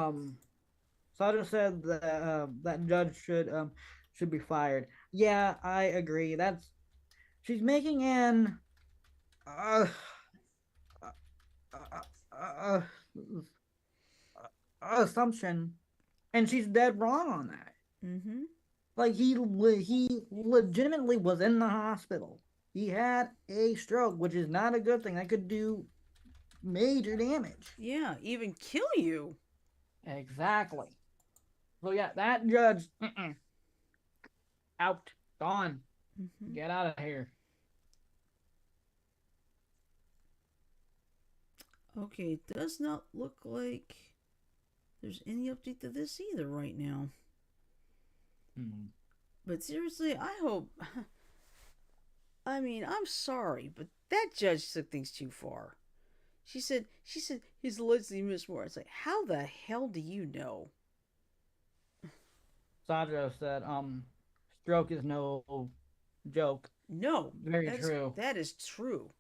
Speaker 2: Sada said that that judge should be fired. Yeah, I agree. She's making an uh, uh, uh, assumption, and she's dead wrong on that.
Speaker 3: Mm-hmm.
Speaker 2: Like he legitimately was in the hospital. He had a stroke, which is not a good thing. That could do major damage.
Speaker 3: Yeah, even kill you.
Speaker 2: Exactly. So yeah, that judge out, gone.
Speaker 3: Mm-hmm.
Speaker 2: Get out of here.
Speaker 3: Okay, it does not look like there's any update to this either right now. But seriously, I hope. I mean, I'm sorry, but that judge took things too far. She said he's allegedly missed more. It's like, how the hell do you know?
Speaker 2: Sandro said, stroke is no joke.
Speaker 3: No,
Speaker 2: Very true.
Speaker 3: That is true.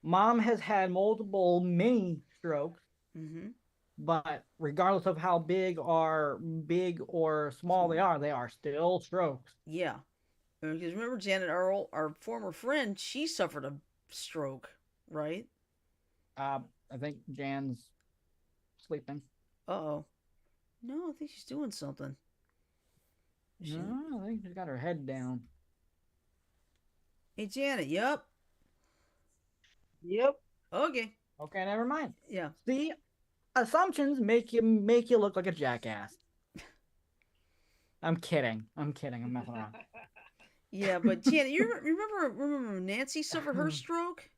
Speaker 2: Mom has had multiple mini strokes.
Speaker 3: Mm-hmm.
Speaker 2: but regardless of how big or small they are still strokes.
Speaker 3: Yeah. Because remember Janet Earl, our former friend, she suffered a stroke, right?
Speaker 2: I think Jan's sleeping.
Speaker 3: Uh-oh. No, I think she's doing something.
Speaker 2: No, I think she's got her head down.
Speaker 3: Hey, Janet, yep.
Speaker 4: Yep.
Speaker 3: Okay.
Speaker 2: Okay, never mind.
Speaker 3: Yeah.
Speaker 2: See, assumptions make you look like a jackass. I'm kidding. I'm messing around.
Speaker 3: Yeah, but Janet, you remember Nancy suffered her stroke?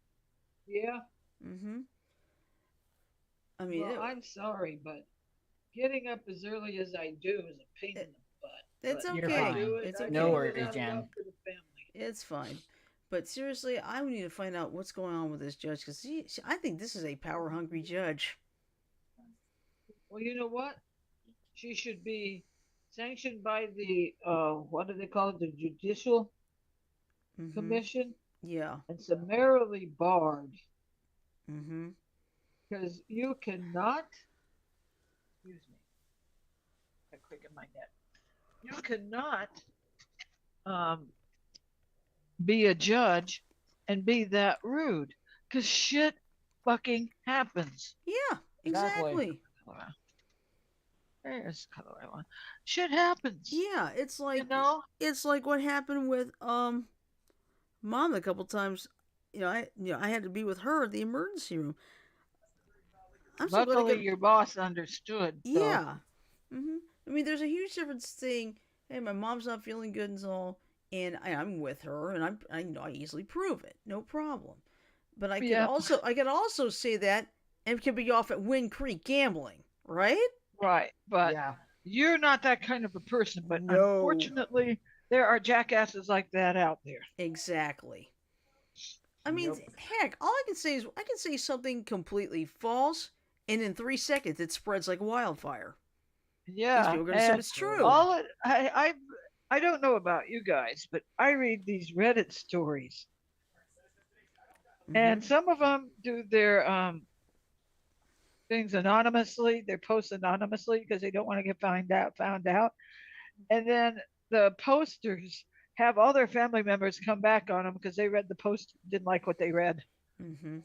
Speaker 4: Yeah.
Speaker 3: Mm-hmm. I mean,
Speaker 4: Well, I'm sorry, but getting up as early as I do is a pain in the butt.
Speaker 3: it's
Speaker 4: But
Speaker 2: You're
Speaker 3: okay.
Speaker 2: fine.
Speaker 4: I do it.
Speaker 3: It's
Speaker 4: I
Speaker 3: okay.
Speaker 2: No
Speaker 4: do it
Speaker 2: worries,
Speaker 4: out of
Speaker 2: Jan.
Speaker 4: love for the family.
Speaker 3: It's fine. But seriously, I need to find out what's going on with this judge because I think this is a power hungry judge.
Speaker 4: Well, you know what? She should be sanctioned by the what do they call it? The Judicial
Speaker 3: Mm-hmm.
Speaker 4: Commission
Speaker 3: Yeah.
Speaker 4: and summarily barred
Speaker 3: Mm-hmm.
Speaker 4: because you cannot. Excuse me. I'm clicking my neck. You cannot um, be a judge and be that rude because shit fucking happens.
Speaker 3: Yeah.
Speaker 2: Exactly.
Speaker 3: Exactly.
Speaker 4: There's the color I want. Shit happens.
Speaker 3: Yeah. It's
Speaker 4: You
Speaker 3: like
Speaker 4: know?
Speaker 3: it's like what happened with Mom a couple times. I had to be with her at the emergency room. I'm so glad I
Speaker 4: Luckily,
Speaker 3: got.
Speaker 4: your boss understood. So,
Speaker 3: Yeah. Mm-hmm. I mean, there's a huge difference saying, "Hey, my mom's not feeling good and all," and I'm with her, and I easily prove it, no problem. But
Speaker 4: yeah,
Speaker 3: I could also say that and could be off at Wind Creek gambling, right?
Speaker 4: right. But
Speaker 2: Yeah.
Speaker 4: you're not that kind of a person. But
Speaker 3: No.
Speaker 4: unfortunately, there are jackasses like that out there.
Speaker 3: Exactly. I mean,
Speaker 2: Nope.
Speaker 3: heck, all I can say is I can say something completely false, and in 3 seconds it spreads like wildfire. These
Speaker 4: Yeah,
Speaker 3: people are going to assume
Speaker 4: and
Speaker 3: it's true.
Speaker 4: all it, I don't know about you guys, but I read these Reddit stories, and
Speaker 3: Mhm.
Speaker 4: some of them do their things anonymously. They post anonymously because they don't want to get found out. And then the posters have all their family members come back on them because they read the post, didn't like what they read.
Speaker 3: Mhm.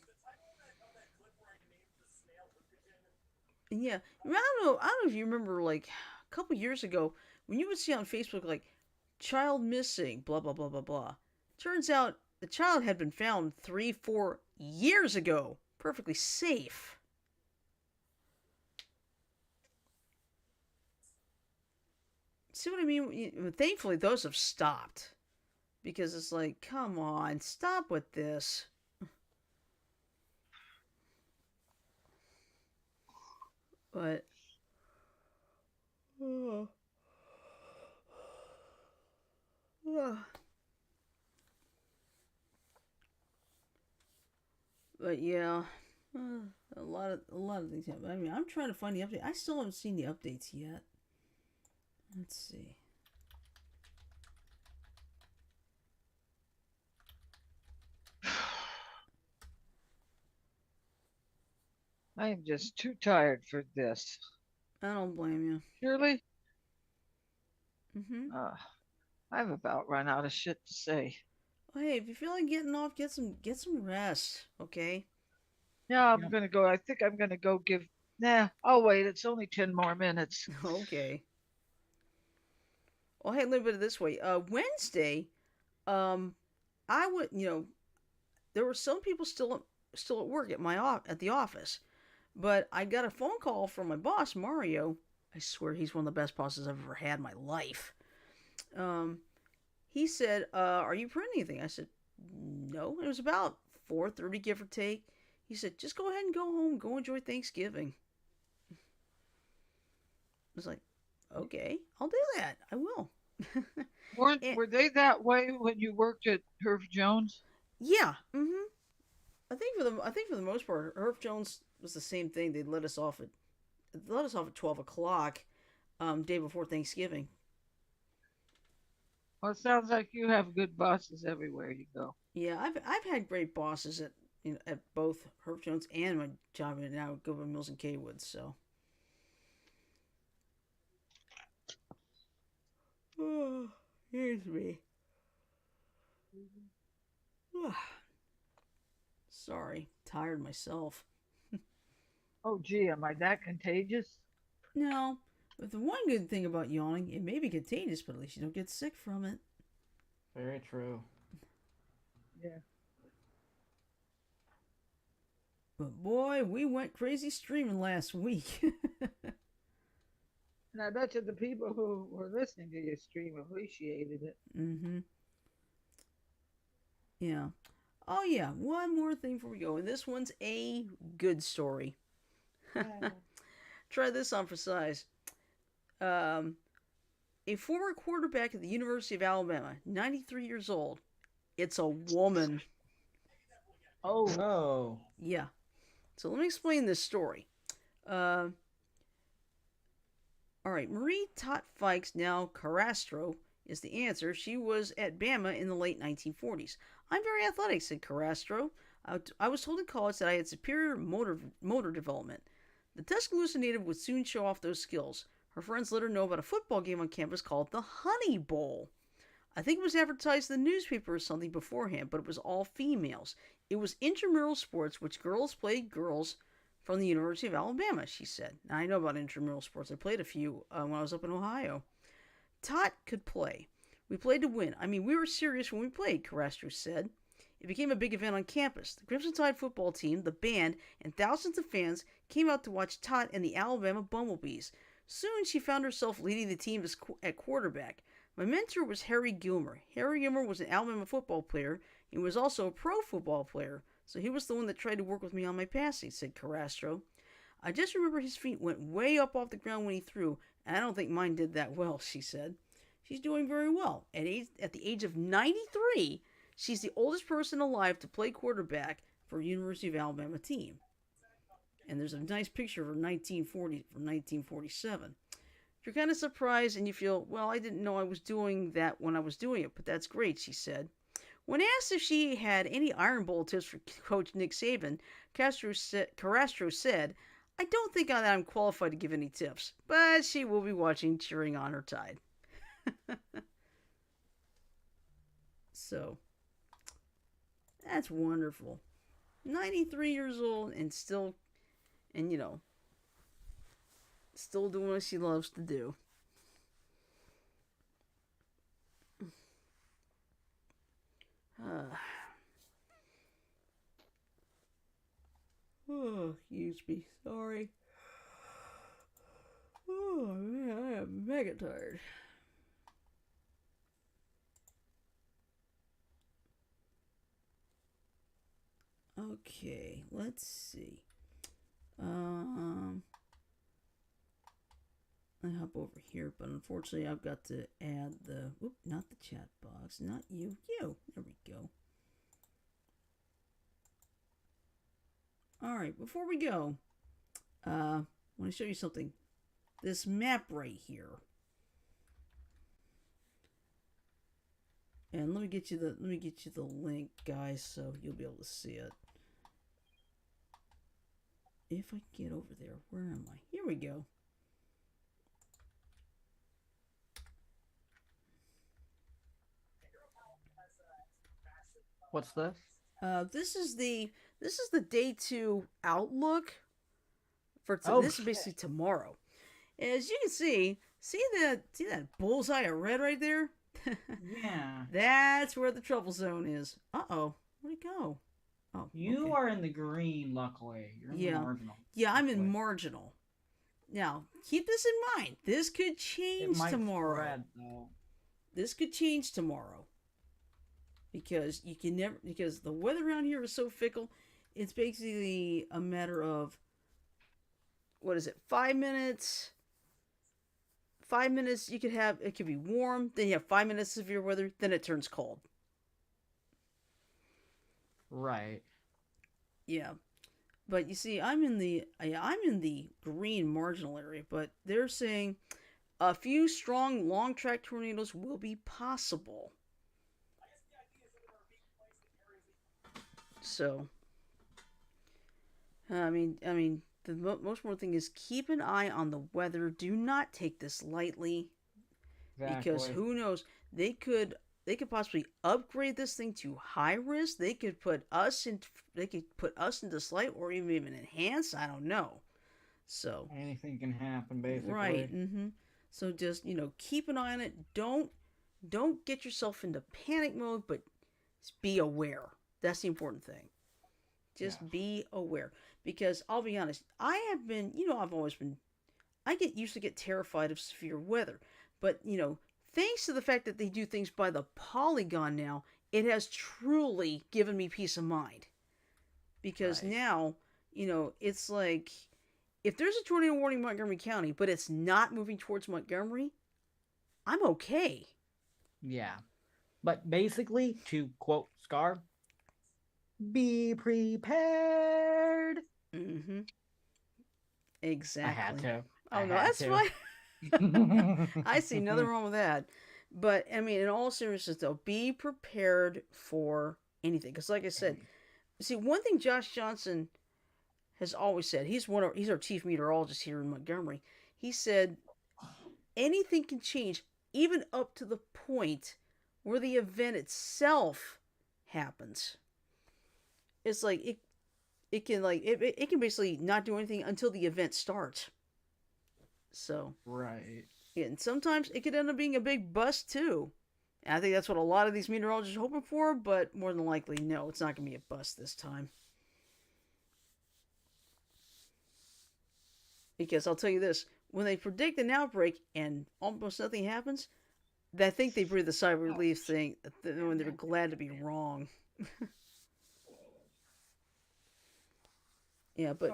Speaker 3: Yeah, I, mean, I don't know if you remember, like a couple years ago, when you would see on Facebook like child missing, blah blah blah blah blah. Turns out the child had been found 3, 4 years ago, perfectly safe. See what I mean? Thankfully, those have stopped because it's like, come on, stop with this. But uh, but yeah, a lot of things happen. I mean, I'm trying to find the update. I still haven't seen the updates yet. Let's see.
Speaker 4: I am just too tired for this.
Speaker 3: I don't blame you.
Speaker 4: Surely,
Speaker 3: Mm-hmm.
Speaker 4: I've about run out of shit to say.
Speaker 3: Well, hey, if you feel like getting off, get some rest. Okay.
Speaker 4: Yeah, I'm
Speaker 2: Yep.
Speaker 4: gonna go. I think I'm gonna go give. Nah, I'll wait. It's only 10 more minutes.
Speaker 3: Okay. Well, hey, let me put it this way. Wednesday, um, I would, there were some people still at work at the office, but I got a phone call from my boss, Mario. I swear he's one of the best bosses I've ever had in my life. Um, he said, "Are you printing anything?" I said, "No." It was about 4:30, give or take. He said, "Just go ahead and go home. Go enjoy Thanksgiving." I was like, "Okay, I'll do that. I will." And,
Speaker 4: Were they that way when you worked at Herb Jones?
Speaker 3: yeah. Mm-hmm. I think for the most part, Herb Jones was the same thing. They let us off at 12 o'clock, day before Thanksgiving.
Speaker 4: Well, it sounds like you have good bosses everywhere you go.
Speaker 3: Yeah, I've had great bosses at both Herb Jones and my job at now Goodwin Mills and Kaywood. So Oh, here's me. Sorry, tired myself.
Speaker 4: Oh, gee, am I that contagious?
Speaker 3: No, but the one good thing about yawning, it may be contagious, but at least you don't get sick from it.
Speaker 2: Very true.
Speaker 4: Yeah.
Speaker 3: But boy, we went crazy streaming last week.
Speaker 4: And I bet you the people who were listening to your stream appreciated it.
Speaker 3: Mm-hmm. Yeah. Oh yeah, one more thing before we go, and this one's a good story. Try this on for size. A former quarterback at the University of Alabama, 93 years old. It's a woman.
Speaker 4: Oh,
Speaker 2: Oh.
Speaker 3: Yeah. So let me explain this story. All right, Marie Tot Fikes, now Carastro, is the answer. She was at Bama in the late 1940s. I'm very athletic, said Carastro. I was told in college that I had superior motor development. The Tuscaloosa native would soon show off those skills. Her friends let her know about a football game on campus called the Honey Bowl. I think it was advertised in the newspaper or something beforehand, but it was all females. It was intramural sports, which girls played girls from the University of Alabama, she said. Now, I know about intramural sports. I played a few when I was up in Ohio. Tot could play. We played to win. I mean, we were serious when we played, Carastro said. It became a big event on campus. The Crimson Tide football team, the band, and thousands of fans came out to watch Tot and the Alabama Bumblebees. Soon she found herself leading the team at quarterback. My mentor was Harry Gilmer. Harry Gilmer was an Alabama football player. He was also a pro football player, so he was the one that tried to work with me on my passing, said Carastro. I just remember his feet went way up off the ground when he threw, and I don't think mine did that well, she said. She's doing very well. At the age of 93, she's the oldest person alive to play quarterback for a University of Alabama team. And there's a nice picture of her 1947. You're kind of surprised and you feel, well, I didn't know I was doing that when I was doing it, but that's great, she said. When asked if she had any Iron Bowl tips for Coach Nick Saban, Carastro said, I don't think that I'm qualified to give any tips, but she will be watching, cheering on her Tide. So, that's wonderful. 93 years old and still, and you know, still doing what she loves to do. Oh, excuse me. Sorry. Oh, man, I am mega tired. Okay, let's see. I hop over here, but unfortunately I've got to add the, not the chat box, not you, there we go. Alright, before we go, I want to show you something. This map right here. And let me get you the link, guys, so you'll be able to see it. If I get over there, where am I? Here we go.
Speaker 2: What's this?
Speaker 3: This is the day 2 outlook for this is basically tomorrow. As you can see that bullseye of red right there?
Speaker 2: Yeah.
Speaker 3: That's where the trouble zone is. Uh-oh. Where'd it go? Oh,
Speaker 2: You
Speaker 3: okay.
Speaker 2: are in the green, luckily. You're in the marginal.
Speaker 3: Yeah, I'm in marginal. Now, keep this in mind. This could change tomorrow.
Speaker 2: Spread, though.
Speaker 3: This could change tomorrow. Because you can never, because the weather around here is so fickle. It's basically a matter of, 5 minutes? 5 minutes you could have, it could be warm, then you have 5 minutes of severe weather, then it turns cold.
Speaker 2: Right.
Speaker 3: Yeah. But you see, I'm in the green marginal area, but they're saying a few strong long track tornadoes will be possible. So, I mean, the most important thing is keep an eye on the weather. Do not take this lightly. because
Speaker 2: Exactly.
Speaker 3: who knows, they could possibly upgrade this thing to high risk. They could put us into slight or even enhanced. I don't know. So
Speaker 2: Anything can happen,
Speaker 3: right,
Speaker 2: basically.
Speaker 3: so just keep an eye on it. Don't get yourself into panic mode, but be aware. That's the important thing.
Speaker 2: Yes.
Speaker 3: Just be aware, because I'll be honest, I have been, I've always been, I get used to get terrified of severe weather, but thanks to the fact that they do things by the polygon now, it has truly given me peace of mind, because
Speaker 2: Right.
Speaker 3: now, it's like if there's a tornado warning in Montgomery County, but it's not moving towards Montgomery, I'm okay.
Speaker 2: Yeah. But basically, to quote Scar, be prepared.
Speaker 3: Mm-hmm.
Speaker 2: I had
Speaker 3: Exactly.
Speaker 2: to.
Speaker 3: Oh
Speaker 2: I
Speaker 3: no,
Speaker 2: had
Speaker 3: that's
Speaker 2: to.
Speaker 3: fine. I see nothing wrong with that. But I mean, in all seriousness, though, be prepared for anything. Because, like I said, see, one thing Josh Johnson has always said, he's our chief meteorologist here in Montgomery. He said anything can change, even up to the point where the event itself happens. It's like it can basically not do anything until the event starts. So
Speaker 2: Right.
Speaker 3: yeah, and sometimes it could end up being a big bust too. And I think that's what a lot of these meteorologists are hoping for, but more than likely, no, it's not going to be a bust this time. Because I'll tell you this, when they predict an outbreak and almost nothing happens, I think they breathe a sigh of relief saying when they're glad to be wrong. Yeah, but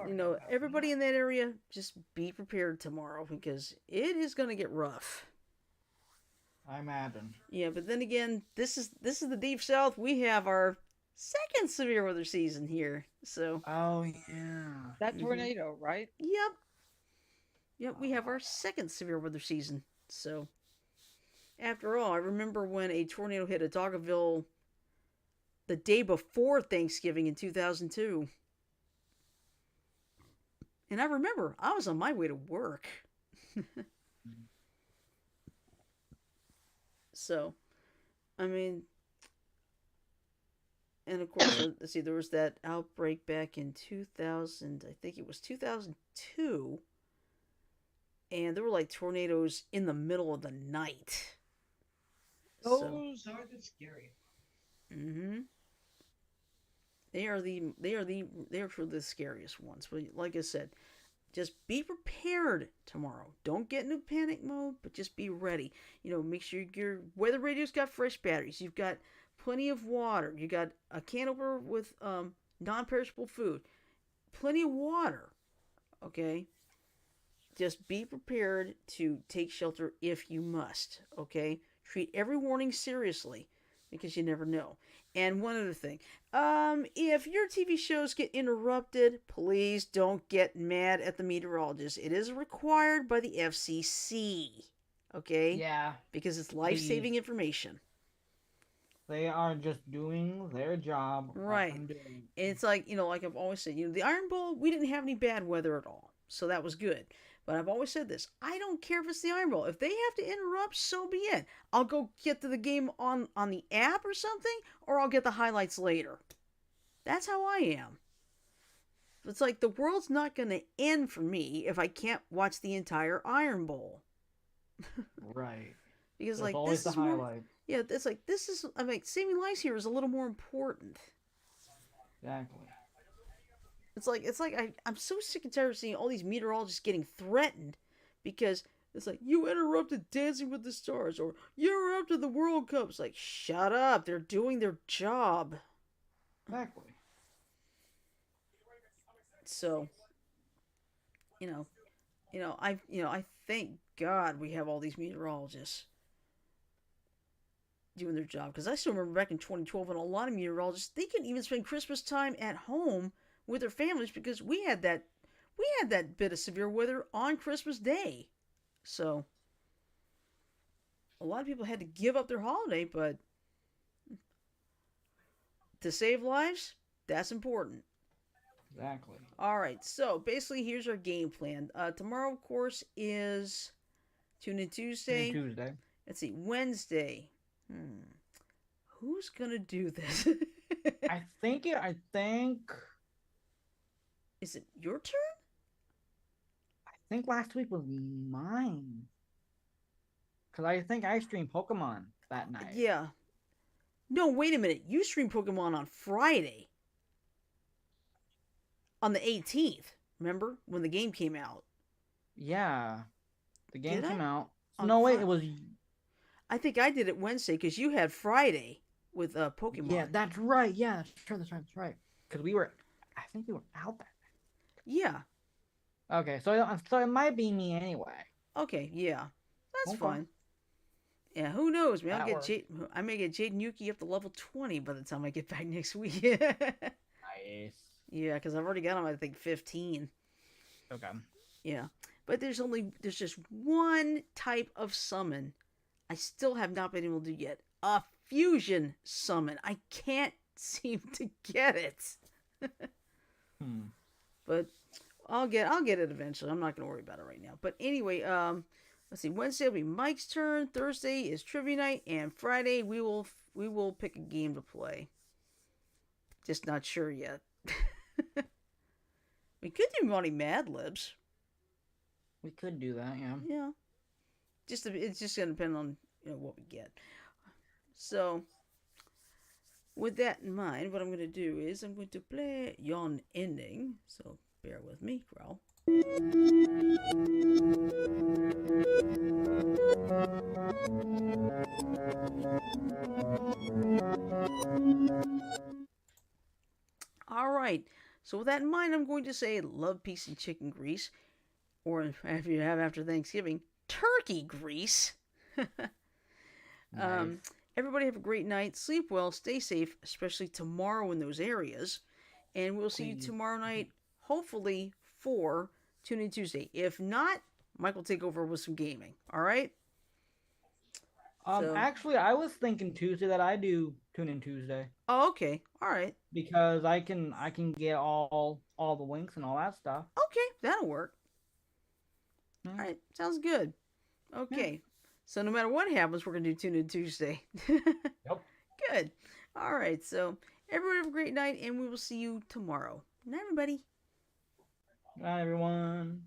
Speaker 3: everybody in that area, just be prepared tomorrow because it is going to get rough.
Speaker 2: I imagine.
Speaker 3: Yeah, but then again, this is the deep south. We have our second severe weather season here. So,
Speaker 2: Oh yeah.
Speaker 4: That tornado, right?
Speaker 3: yep, we have our second severe weather season. So, after all, I remember when a tornado hit Doggerville the day before Thanksgiving in 2002. And I remember I was on my way to work. So, I mean, and of course, let's see, there was that outbreak back in 2000, I think it was 2002, and there were like tornadoes in the middle of the night.
Speaker 1: Those are the scary.
Speaker 3: Mm-hmm. They are for the scariest ones. But like I said, just be prepared tomorrow. Don't get into panic mode, but just be ready. Make sure your weather radio's got fresh batteries. You've got plenty of water. You got a can opener with non-perishable food. Plenty of water. Okay. Just be prepared to take shelter if you must. Okay. Treat every warning seriously because you never know. And one other thing, if your TV shows get interrupted, please don't get mad at the meteorologist. It is required by the FCC, okay?
Speaker 2: Yeah.
Speaker 3: Because it's life-saving information.
Speaker 2: They are just doing their job.
Speaker 3: Right. It's like, like I've always said, the Iron Bowl, we didn't have any bad weather at all. So that was good. But I've always said this. I don't care if it's the Iron Bowl. If they have to interrupt, so be it. I'll go get to the game on the app or something, or I'll get the highlights later. That's how I am. It's like the world's not going to end for me if I can't watch the entire Iron Bowl.
Speaker 2: Right.
Speaker 3: Because
Speaker 2: There's
Speaker 3: like
Speaker 2: always
Speaker 3: this
Speaker 2: the
Speaker 3: is more,
Speaker 2: highlight.
Speaker 3: yeah, it's like this is saving lives here is a little more important.
Speaker 2: Exactly.
Speaker 3: It's like I'm so sick and tired of seeing all these meteorologists getting threatened because it's like you interrupted Dancing with the Stars or you interrupted the World Cup. It's like shut up, they're doing their job.
Speaker 2: Exactly.
Speaker 3: So, I thank God we have all these meteorologists doing their job because I still remember back in 2012 when a lot of meteorologists they couldn't even spend Christmas time at home with their families because we had that bit of severe weather on Christmas Day. So a lot of people had to give up their holiday, but to save lives, that's important.
Speaker 2: Exactly.
Speaker 3: All right, so basically here's our game plan. Tomorrow, of course, is Tune In Tuesday. Let's see. Wednesday. Who's gonna do this?
Speaker 2: I think
Speaker 3: Is it your turn?
Speaker 2: last week was mine. Cause I think I streamed Pokemon that night.
Speaker 3: Yeah. No, wait a minute. You streamed Pokemon on Friday. On the 18th. Remember? When the game came out.
Speaker 2: Yeah. The game
Speaker 3: Did
Speaker 2: came
Speaker 3: I?
Speaker 2: out.
Speaker 3: On
Speaker 2: No, wait,
Speaker 3: Fri-
Speaker 2: it was.
Speaker 3: I think I did it Wednesday because you had Friday with Pokemon.
Speaker 2: Yeah, that's right. Yeah, that's right. Because I think we were out that.
Speaker 3: Yeah.
Speaker 2: Okay, so it might be me anyway.
Speaker 3: Okay, yeah. That's
Speaker 2: Okay.
Speaker 3: fine. Yeah, who knows? Man,
Speaker 2: That
Speaker 3: I may get Jade and Yuki up to level 20 by the time I get back next week.
Speaker 2: Nice.
Speaker 3: Yeah, because I've already got them, I think, 15.
Speaker 2: Okay.
Speaker 3: Yeah. But there's just one type of summon I still have not been able to do yet. A fusion summon. I can't seem to get it. But I'll get it eventually. I'm not gonna worry about it right now. But anyway, let's see. Wednesday will be Mike's turn. Thursday is trivia night, and Friday we will pick a game to play. Just not sure yet. We could do Money Mad Libs.
Speaker 2: We could do that, yeah.
Speaker 3: Yeah. It's just gonna depend on what we get. So with that in mind, what I'm gonna do is I'm going to play Yon Ending. So bear with me, Growl. All right. So with that in mind, I'm going to say love, peace, and chicken grease, or if you have after Thanksgiving, turkey grease.
Speaker 2: Nice.
Speaker 3: Everybody have a great night. Sleep well. Stay safe, especially tomorrow in those areas. And we'll see you
Speaker 2: Please.
Speaker 3: tomorrow night, hopefully, for Tune In Tuesday. If not, Mike will take over with some gaming. All right? So-
Speaker 2: Actually, I was thinking Tuesday that I do Tune In Tuesday
Speaker 3: Oh, okay. All right.
Speaker 2: because I can get all the links and all that stuff.
Speaker 3: Okay, that'll work.
Speaker 2: Yeah.
Speaker 3: All right, sounds good. Okay. So no matter what happens, we're going to do Tune In Tuesday.
Speaker 2: Yep.
Speaker 3: Good. All right. So everybody have a great night, and we will see you tomorrow. Good night, everybody.
Speaker 2: Good night, everyone.